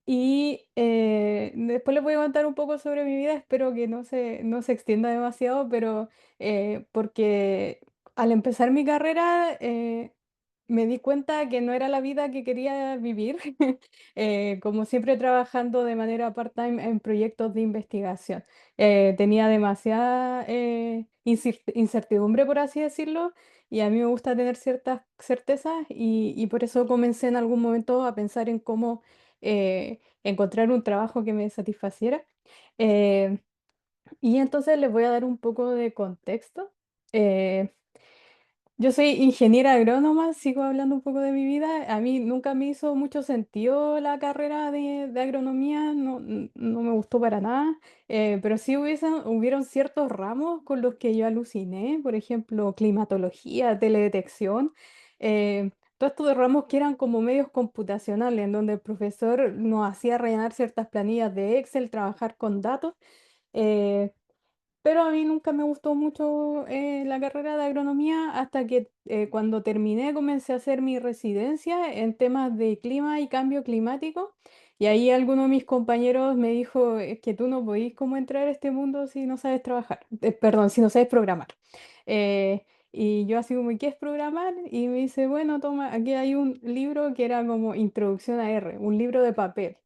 Y después les voy a contar un poco sobre mi vida, espero que no se extienda demasiado, pero porque al empezar mi carrera me di cuenta que no era la vida que quería vivir, como siempre trabajando de manera part-time en proyectos de investigación. Tenía demasiada incertidumbre, por así decirlo, y a mí me gusta tener ciertas certezas y por eso comencé en algún momento a pensar en cómo encontrar un trabajo que me satisfaciera. Eh, y entonces les voy a dar un poco de contexto. Eh, yo soy ingeniera agrónoma, sigo hablando un poco de mi vida. A mí nunca me hizo mucho sentido la carrera de agronomía, no, no me gustó para nada, pero sí hubieron ciertos ramos con los que yo aluciné, por ejemplo, climatología, teledetección, todos estos ramos que eran como medios computacionales, en donde el profesor nos hacía rellenar ciertas planillas de Excel, trabajar con datos. eh, pero a mí nunca me gustó mucho la carrera de agronomía hasta que cuando terminé comencé a hacer mi residencia en temas de clima y cambio climático. Y ahí alguno de mis compañeros me dijo, es que tú no podís cómo entrar a este mundo si no sabes trabajar, perdón, si no sabes programar. Y yo así como, ¿qué es programar? Y me dice, bueno, toma, aquí hay un libro que era como Introducción a R, un libro de papel.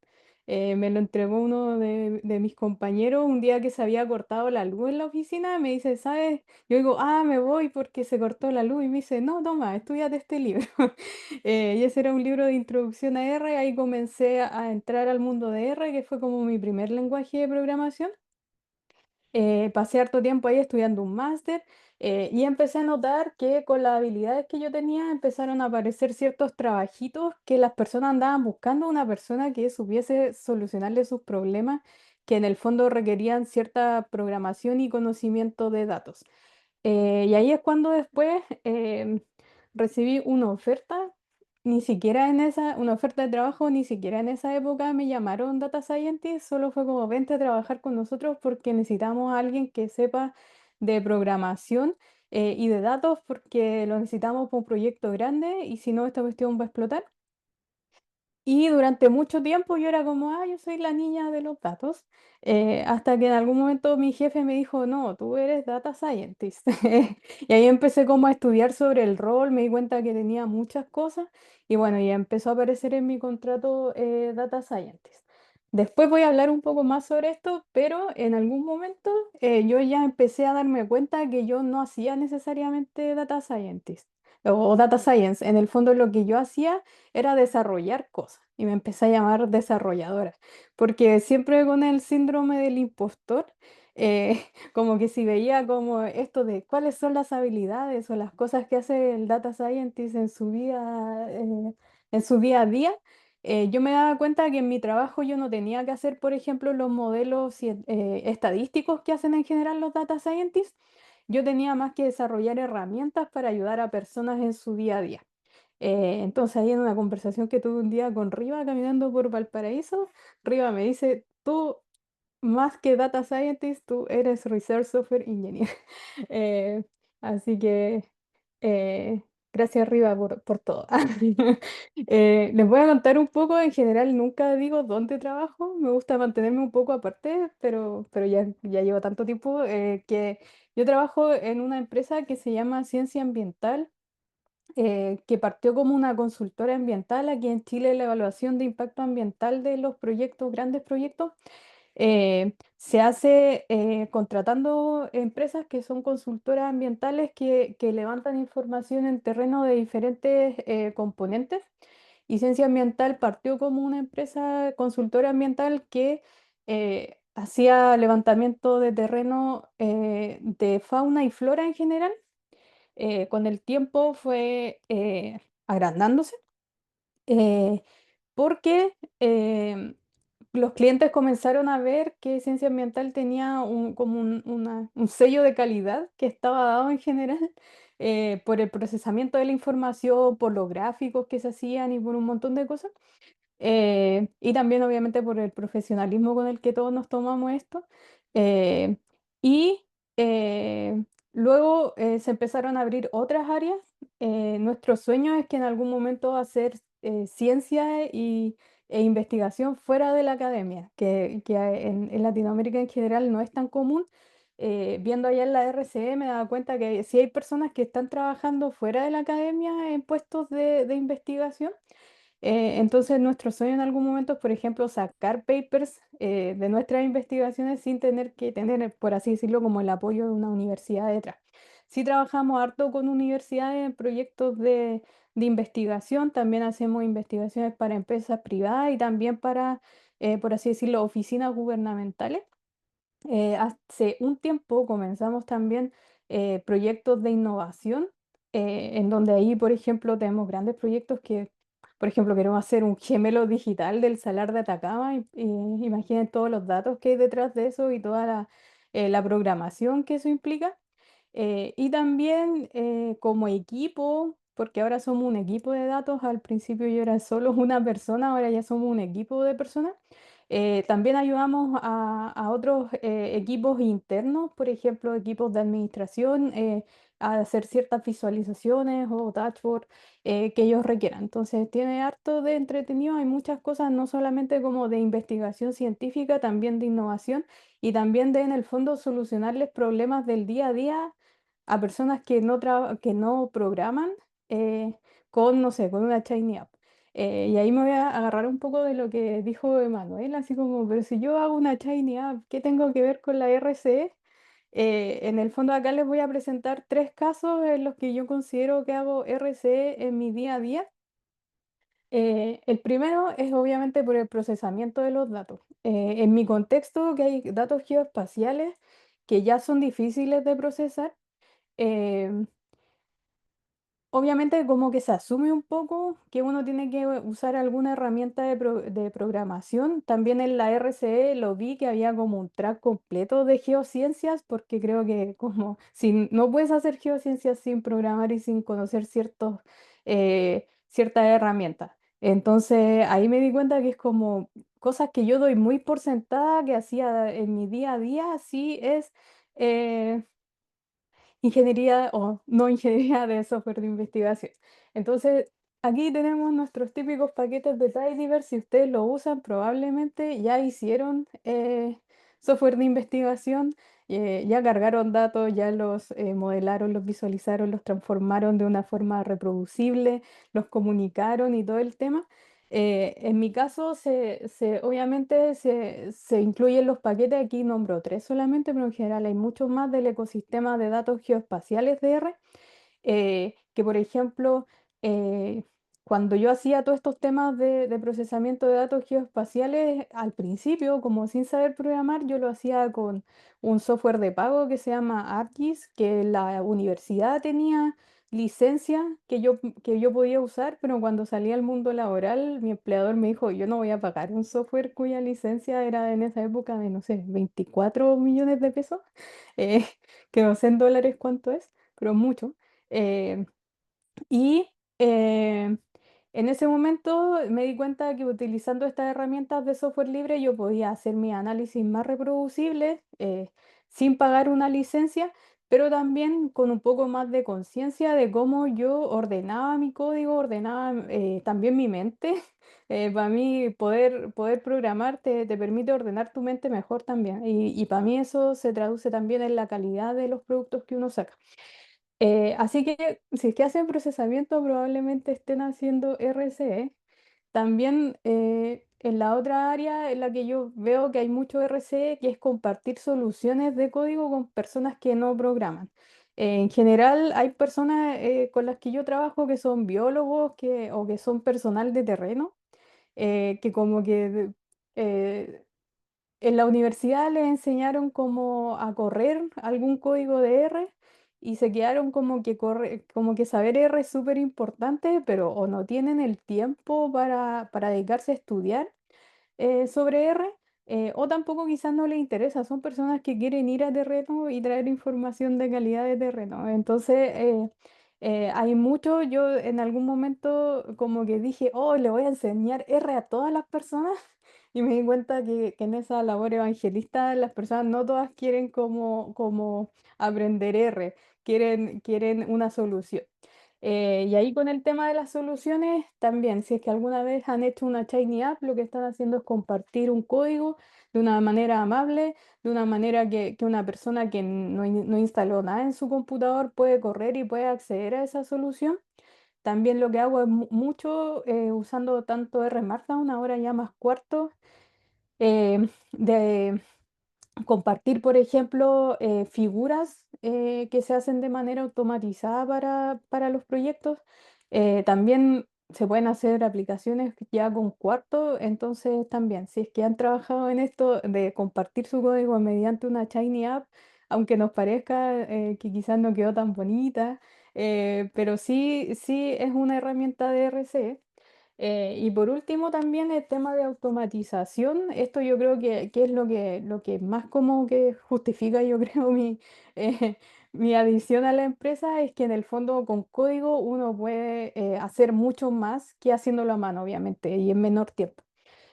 Me lo entregó uno de mis compañeros un día que se había cortado la luz en la oficina. Me dice, ¿sabes? Yo digo, ah, me voy porque se cortó la luz. Y me dice, no, toma, estudiate este libro. Y ese era un libro de introducción a R. Ahí comencé a entrar al mundo de R, que fue como mi primer lenguaje de programación. Pasé harto tiempo ahí estudiando un máster, y empecé a notar que con las habilidades que yo tenía empezaron a aparecer ciertos trabajitos que las personas andaban buscando, una persona que supiese solucionarle sus problemas, que en el fondo requerían cierta programación y conocimiento de datos. Y ahí es cuando después recibí una oferta, ni siquiera en una oferta de trabajo, ni siquiera en esa época me llamaron Data Scientist, solo fue como vente a trabajar con nosotros porque necesitamos a alguien que sepa de programación y de datos porque lo necesitamos para un proyecto grande y si no esta cuestión va a explotar. Y durante mucho tiempo yo era como, ah, yo soy la niña de los datos, hasta que en algún momento mi jefe me dijo, no, tú eres data scientist. Y ahí empecé como a estudiar sobre el rol, me di cuenta que tenía muchas cosas y bueno, ya empezó a aparecer en mi contrato data scientist. Después voy a hablar un poco más sobre esto, pero en algún momento yo ya empecé a darme cuenta que yo no hacía necesariamente data scientist o data science. En el fondo lo que yo hacía era desarrollar cosas y me empecé a llamar desarrolladora, porque siempre con el síndrome del impostor, como que si veía como esto de cuáles son las habilidades o las cosas que hace el data scientist en su día a día, yo me daba cuenta que en mi trabajo yo no tenía que hacer, por ejemplo, los modelos estadísticos que hacen en general los data scientists. Yo tenía más que desarrollar herramientas para ayudar a personas en su día a día. Entonces ahí en una conversación que tuve un día con Riva caminando por Valparaíso, Riva me dice, tú más que data scientist, tú eres research software engineer. Eh, Así que gracias Riva por todo. Les voy a contar un poco, en general nunca digo dónde trabajo, me gusta mantenerme un poco aparte, pero ya llevo tanto tiempo que yo trabajo en una empresa que se llama Ciencia Ambiental, que partió como una consultora ambiental. Aquí en Chile la evaluación de impacto ambiental de los proyectos, grandes proyectos, se hace contratando empresas que son consultoras ambientales que levantan información en terreno de diferentes componentes. Y Ciencia Ambiental partió como una empresa consultora ambiental que hacía levantamiento de terreno de fauna y flora en general. Con el tiempo fue agrandándose, eh, porque los clientes comenzaron a ver que Ciencia Ambiental tenía como un sello de calidad que estaba dado en general por el procesamiento de la información, por los gráficos que se hacían y por un montón de cosas. Y también obviamente por el profesionalismo con el que todos nos tomamos esto. eh, y Luego se empezaron a abrir otras áreas. Nuestro sueño es que en algún momento hacer ciencia e investigación fuera de la academia, que en Latinoamérica en general no es tan común. Viendo allá en la RCE me daba cuenta que sí hay personas que están trabajando fuera de la academia en puestos de investigación. Entonces, nuestro sueño en algún momento es, por ejemplo, sacar papers de nuestras investigaciones sin tener que tener, por así decirlo, como el apoyo de una universidad detrás. Sí trabajamos harto con universidades en proyectos de investigación, también hacemos investigaciones para empresas privadas y también para, por así decirlo, oficinas gubernamentales. Hace un tiempo comenzamos también proyectos de innovación, en donde ahí, por ejemplo, tenemos grandes proyectos que, por ejemplo, queremos hacer un gemelo digital del Salar de Atacama. Y imaginen todos los datos que hay detrás de eso y toda la programación que eso implica. Y también como equipo, porque ahora somos un equipo de datos, al principio yo era solo una persona, ahora ya somos un equipo de personas. También ayudamos a otros equipos internos, por ejemplo, equipos de administración, a hacer ciertas visualizaciones o dashboard que ellos requieran. Entonces, tiene harto de entretenido, hay muchas cosas, no solamente como de investigación científica, también de innovación y también de, en el fondo, solucionarles problemas del día a día a personas que no programan con, no sé, con una Shiny App. Y ahí me voy a agarrar un poco de lo que dijo Emanuel, así como, pero si yo hago una Shiny App, ¿qué tengo que ver con la RCE? En el fondo acá les voy a presentar tres casos en los que yo considero que hago RCE en mi día a día. El primero es obviamente por el procesamiento de los datos. En mi contexto, que hay datos geoespaciales que ya son difíciles de procesar, eh, obviamente como que se asume un poco que uno tiene que usar alguna herramienta de programación. También en la RCE lo vi que había como un track completo de geociencias, porque creo que como si no puedes hacer geociencias sin programar y sin conocer ciertas herramientas. Entonces ahí me di cuenta que es como cosas que yo doy muy por sentada que hacía en mi día a día, así es. eh, Ingeniería o no ingeniería de software de investigación. Entonces, aquí tenemos nuestros típicos paquetes de Tidyverse. Si ustedes lo usan, probablemente ya hicieron software de investigación, ya cargaron datos, ya los modelaron, los visualizaron, los transformaron de una forma reproducible, los comunicaron y todo el tema. En mi caso, obviamente se incluyen los paquetes, aquí nombro tres solamente, pero en general hay muchos más del ecosistema de datos geoespaciales de R, que por ejemplo, eh, cuando yo hacía todos estos temas de procesamiento de datos geoespaciales, al principio, como sin saber programar, yo lo hacía con un software de pago que se llama ArcGIS, que la universidad tenía licencia que yo podía usar, pero cuando salí al mundo laboral, mi empleador me dijo, yo no voy a pagar un software cuya licencia era en esa época de, no sé, 24 millones de pesos, eh, que no sé en dólares cuánto es, pero mucho. Eh, y en ese momento me di cuenta que utilizando estas herramientas de software libre yo podía hacer mi análisis más reproducible sin pagar una licencia, pero también con un poco más de conciencia de cómo yo ordenaba mi código, ordenaba también mi mente. Para mí poder programar te permite ordenar tu mente mejor también. Y para mí eso se traduce también en la calidad de los productos que uno saca. Así que si es que hacen procesamiento, probablemente estén haciendo RCE. También en la otra área en la que yo veo que hay mucho RCE, que es compartir soluciones de código con personas que no programan. En general, hay personas con las que yo trabajo que son biólogos o que son personal de terreno, que como que eh, en la universidad les enseñaron cómo a correr algún código de R y se quedaron como que saber R es súper importante, pero o no tienen el tiempo para dedicarse a estudiar sobre R, o tampoco quizás no les interesa. Son personas que quieren ir a terreno y traer información de calidad de terreno. Entonces, hay mucho, yo en algún momento como que dije, oh, le voy a enseñar R a todas las personas. Y me di cuenta que en esa labor evangelista las personas no todas quieren como aprender R, quieren una solución. Y ahí con el tema de las soluciones, también, si es que alguna vez han hecho una Shiny App, lo que están haciendo es compartir un código de una manera amable, de una manera que una persona que no instaló nada en su computador puede correr y puede acceder a esa solución. También lo que hago es mucho usando tanto R Markdown, ahora ya más cuarto, de compartir, por ejemplo, figuras que se hacen de manera automatizada para los proyectos. También se pueden hacer aplicaciones ya con cuarto, entonces también, si es que han trabajado en esto de compartir su código mediante una Shiny App, aunque nos parezca que quizás no quedó tan bonita, pero sí es una herramienta de RC. Y por último también el tema de automatización. Esto yo creo que es lo que más como que justifica, yo creo, eh, mi adición a la empresa, es que en el fondo con código uno puede hacer mucho más que haciéndolo a mano, obviamente, y en menor tiempo.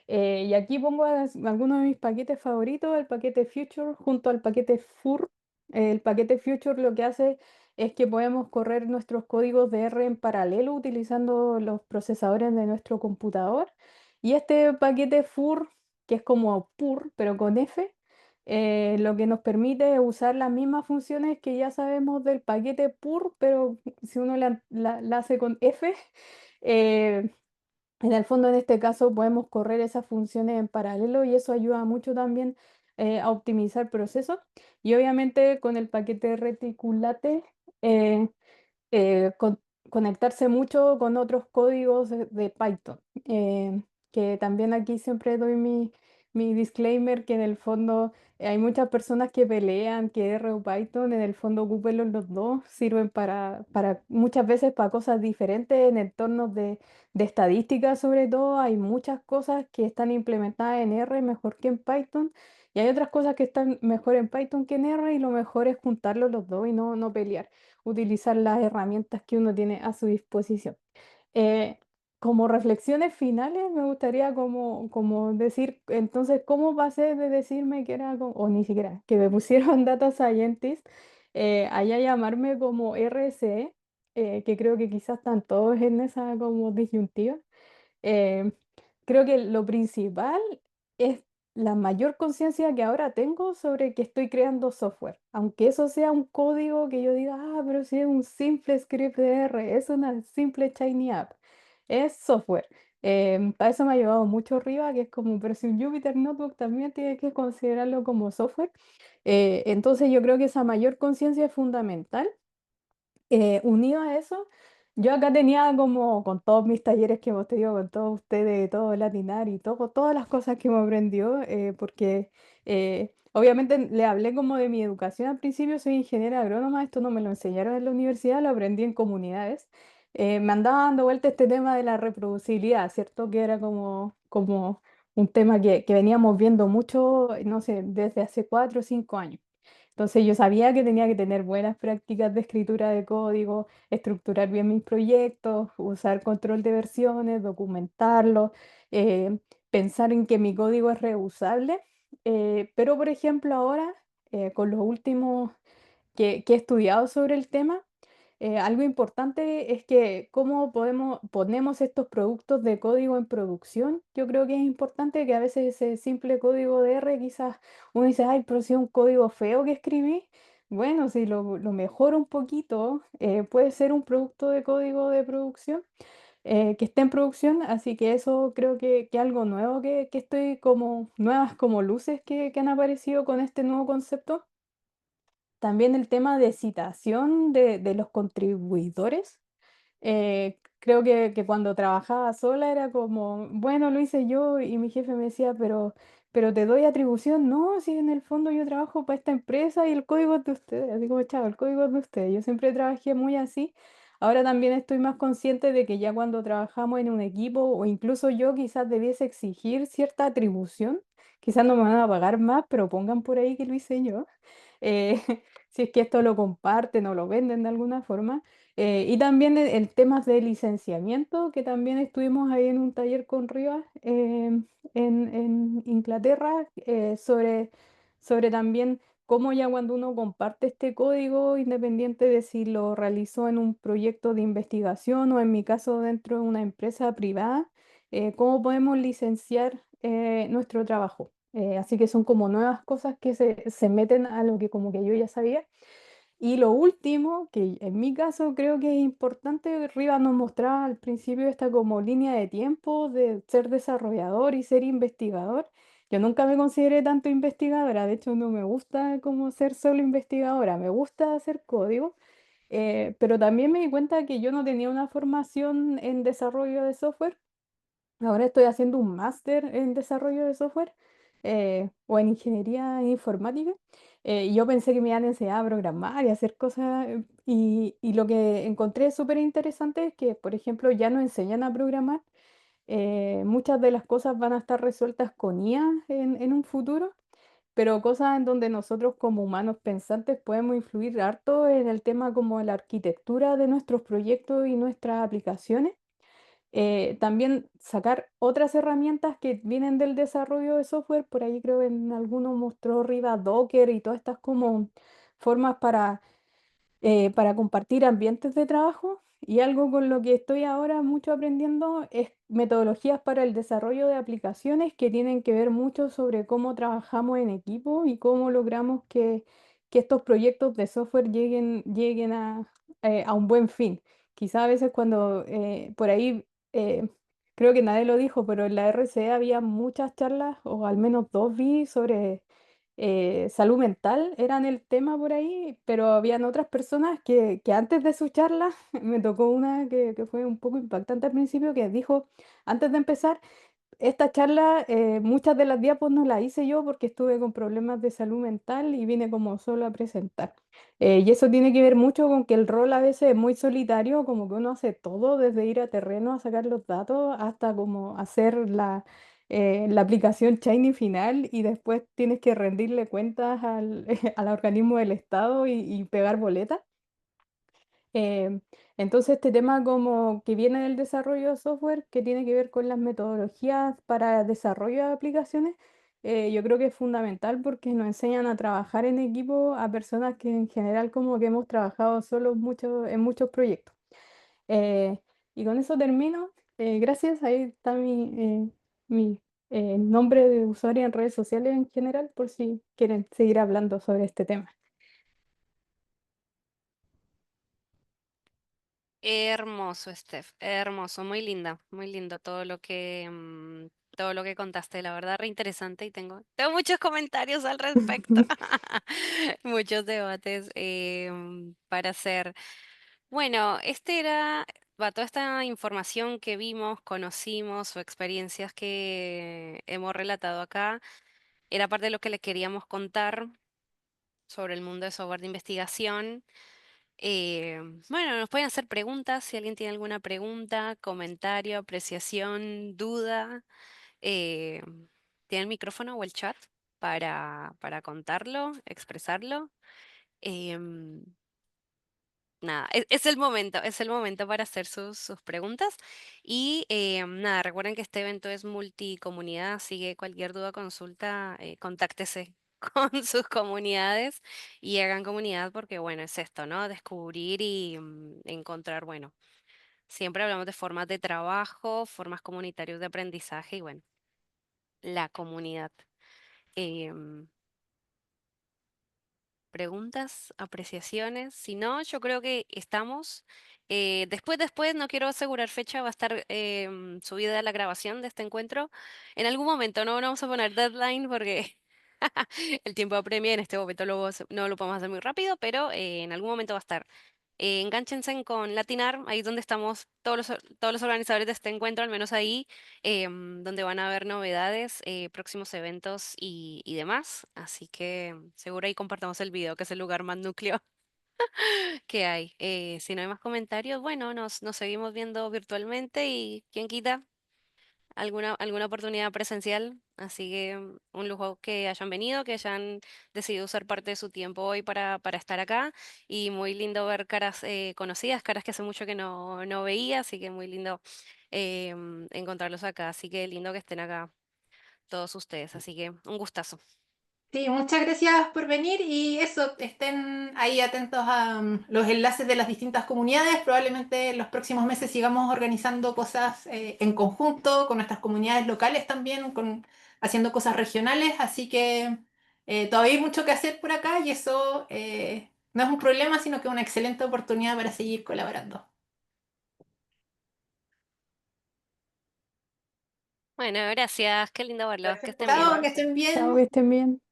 Y aquí pongo algunos de mis paquetes favoritos, el paquete Future junto al paquete FUR. El paquete Future lo que hace es que podemos correr nuestros códigos de R en paralelo utilizando los procesadores de nuestro computador. Y este paquete FUR, que es como PUR, pero con F, lo que nos permite es usar las mismas funciones que ya sabemos del paquete PUR, pero si uno la hace con F, eh, En el fondo, en este caso, podemos correr esas funciones en paralelo y eso ayuda mucho también a optimizar procesos. Y obviamente con el paquete Reticulate, eh, conectarse mucho con otros códigos de Python. Que también aquí siempre doy mi disclaimer que en el fondo hay muchas personas que pelean que R o Python, en el fondo ocúpenlos los dos, sirven para muchas veces para cosas diferentes en entornos de estadística sobre todo. Hay muchas cosas que están implementadas en R mejor que en Python. Y hay otras cosas que están mejor en Python que en R y lo mejor es juntarlos los dos y no pelear, utilizar las herramientas que uno tiene a su disposición. Eh, Como reflexiones finales, me gustaría como decir, entonces, ¿cómo pasé de decirme que era, o ni siquiera, que me pusieron Data Scientist, allá llamarme como RSE, que creo que quizás están todos en esa como disyuntiva? Eh, Creo que lo principal es la mayor conciencia que ahora tengo sobre que estoy creando software. Aunque eso sea un código que yo diga, pero si es un simple script de R, es una simple Shiny app, es software. Para eso me ha llevado mucho arriba, que es como, pero si un Jupyter Notebook también tiene que considerarlo como software. Entonces yo creo que esa mayor conciencia es fundamental. Unido a eso, yo acá tenía como con todos mis talleres que hemos tenido con todos ustedes, todo Latinar y todo, todas las cosas que hemos aprendido, porque obviamente le hablé como de mi educación al principio, soy ingeniera agrónoma, esto no me lo enseñaron en la universidad, lo aprendí en comunidades. Me andaba dando vuelta este tema de la reproducibilidad, ¿cierto? Que era como un tema que veníamos viendo mucho, no sé, desde hace 4 o 5 años. Entonces yo sabía que tenía que tener buenas prácticas de escritura de código, estructurar bien mis proyectos, usar control de versiones, documentarlo, eh, pensar en que mi código es reusable. Pero por ejemplo ahora, con los últimos que he estudiado sobre el tema, algo importante es que cómo ponemos estos productos de código en producción. Yo creo que es importante que a veces ese simple código de R, quizás uno dice, ay, pero si es un código feo que escribí, bueno, si lo mejoro un poquito, puede ser un producto de código de producción, que esté en producción. Así que eso creo que algo nuevo que estoy como, nuevas como luces que han aparecido con este nuevo concepto. También el tema de citación de los contribuidores. Creo que cuando trabajaba sola era como, bueno, lo hice yo y mi jefe me decía, pero te doy atribución. No, si en el fondo yo trabajo para esta empresa y el código es de ustedes. Así como, chavo, el código es de ustedes. Yo siempre trabajé muy así. Ahora también estoy más consciente de que ya cuando trabajamos en un equipo o incluso yo quizás debiese exigir cierta atribución. Quizás no me van a pagar más, pero pongan por ahí que lo hice yo. Eh, si es que esto lo comparten o lo venden de alguna forma. Y también el tema de licenciamiento, que también estuvimos ahí en un taller con Rivas en Inglaterra, sobre también cómo ya cuando uno comparte este código, independiente de si lo realizó en un proyecto de investigación o en mi caso dentro de una empresa privada, cómo podemos licenciar nuestro trabajo. Así que son como nuevas cosas que se meten a lo que como que yo ya sabía. Y lo último, que en mi caso creo que es importante, Rivas nos mostraba al principio esta como línea de tiempo de ser desarrollador y ser investigador. Yo nunca me consideré tanto investigadora, de hecho no me gusta como ser solo investigadora, me gusta hacer código, pero también me di cuenta que yo no tenía una formación en desarrollo de software. Ahora estoy haciendo un máster en desarrollo de software, o en ingeniería informática. Y yo pensé que me iban a enseñar a programar y a hacer cosas. Y lo que encontré súper interesante es que, por ejemplo, ya no enseñan a programar. Muchas de las cosas van a estar resueltas con IA en un futuro, pero cosas en donde nosotros como humanos pensantes podemos influir harto en el tema como de la arquitectura de nuestros proyectos y nuestras aplicaciones. También sacar otras herramientas que vienen del desarrollo de software. Por ahí creo que en alguno mostró arriba Docker y todas estas como formas para compartir ambientes de trabajo. Y algo con lo que estoy ahora mucho aprendiendo es metodologías para el desarrollo de aplicaciones que tienen que ver mucho sobre cómo trabajamos en equipo y cómo logramos que estos proyectos de software lleguen a un buen fin. Quizá a veces cuando por ahí creo que nadie lo dijo, pero en la RCE había muchas charlas, o al menos dos vi, sobre salud mental, eran el tema por ahí, pero habían otras personas que antes de su charla, me tocó una que fue un poco impactante al principio, que dijo, antes de empezar, esta charla, muchas de las diapos no las hice yo porque estuve con problemas de salud mental y vine como solo a presentar. Y eso tiene que ver mucho con que el rol a veces es muy solitario, como que uno hace todo, desde ir a terreno a sacar los datos hasta como hacer la aplicación Shiny final y después tienes que rendirle cuentas al organismo del Estado y pegar boletas. Em, entonces, este tema como que viene del desarrollo de software, que tiene que ver con las metodologías para desarrollo de aplicaciones, yo creo que es fundamental porque nos enseñan a trabajar en equipo a personas que en general como que hemos trabajado solos en muchos proyectos. Eh, y con eso termino. Gracias, ahí está mi nombre de usuario en redes sociales en general, por si quieren seguir hablando sobre este tema. Hermoso, Steph, hermoso, muy linda, muy lindo todo lo que contaste, la verdad, re interesante y tengo muchos comentarios al respecto, muchos debates para hacer. Bueno, toda esta información que vimos, conocimos o experiencias que hemos relatado acá, era parte de lo que le queríamos contar sobre el mundo de software de investigación. Eh, bueno, nos pueden hacer preguntas si alguien tiene alguna pregunta, comentario, apreciación, duda. eh, Tiene el micrófono o el chat para contarlo, expresarlo. Em, Nada, es el momento para hacer sus preguntas. Y nada, recuerden que este evento es multicomunidad, así que cualquier duda, consulta, contáctese con sus comunidades y hagan comunidad porque, bueno, es esto, ¿no? Descubrir y encontrar, bueno, siempre hablamos de formas de trabajo, formas comunitarias de aprendizaje y, bueno, la comunidad. Em, Preguntas, apreciaciones. Si no, yo creo que estamos. Después, no quiero asegurar fecha, va a estar subida la grabación de este encuentro. En algún momento no vamos a poner deadline porque el tiempo apremia en este momento no lo podemos hacer muy rápido, pero en algún momento va a estar. Enganchense con Latinar, ahí donde estamos todos los organizadores de este encuentro, al menos ahí, donde van a haber novedades, próximos eventos y demás. Así que seguro ahí compartamos el video, que es el lugar más núcleo que hay. Si no hay más comentarios, bueno, nos seguimos viendo virtualmente y quién quita alguna oportunidad presencial. Así que un lujo que hayan venido, que hayan decidido usar parte de su tiempo hoy para estar acá. Y muy lindo ver caras conocidas, caras que hace mucho que no veía, así que muy lindo encontrarlos acá. Así que lindo que estén acá todos ustedes. Así que un gustazo. Sí, muchas gracias por venir y eso, estén ahí atentos a los enlaces de las distintas comunidades. Probablemente en los próximos meses sigamos organizando cosas en conjunto con nuestras comunidades locales también, haciendo cosas regionales. Así que todavía hay mucho que hacer por acá y eso no es un problema, sino que es una excelente oportunidad para seguir colaborando. Bueno, gracias. Qué lindo verlos. Que Gracias por estén bien. Chao, que sumarse. estén Chao, bien. que estén bien.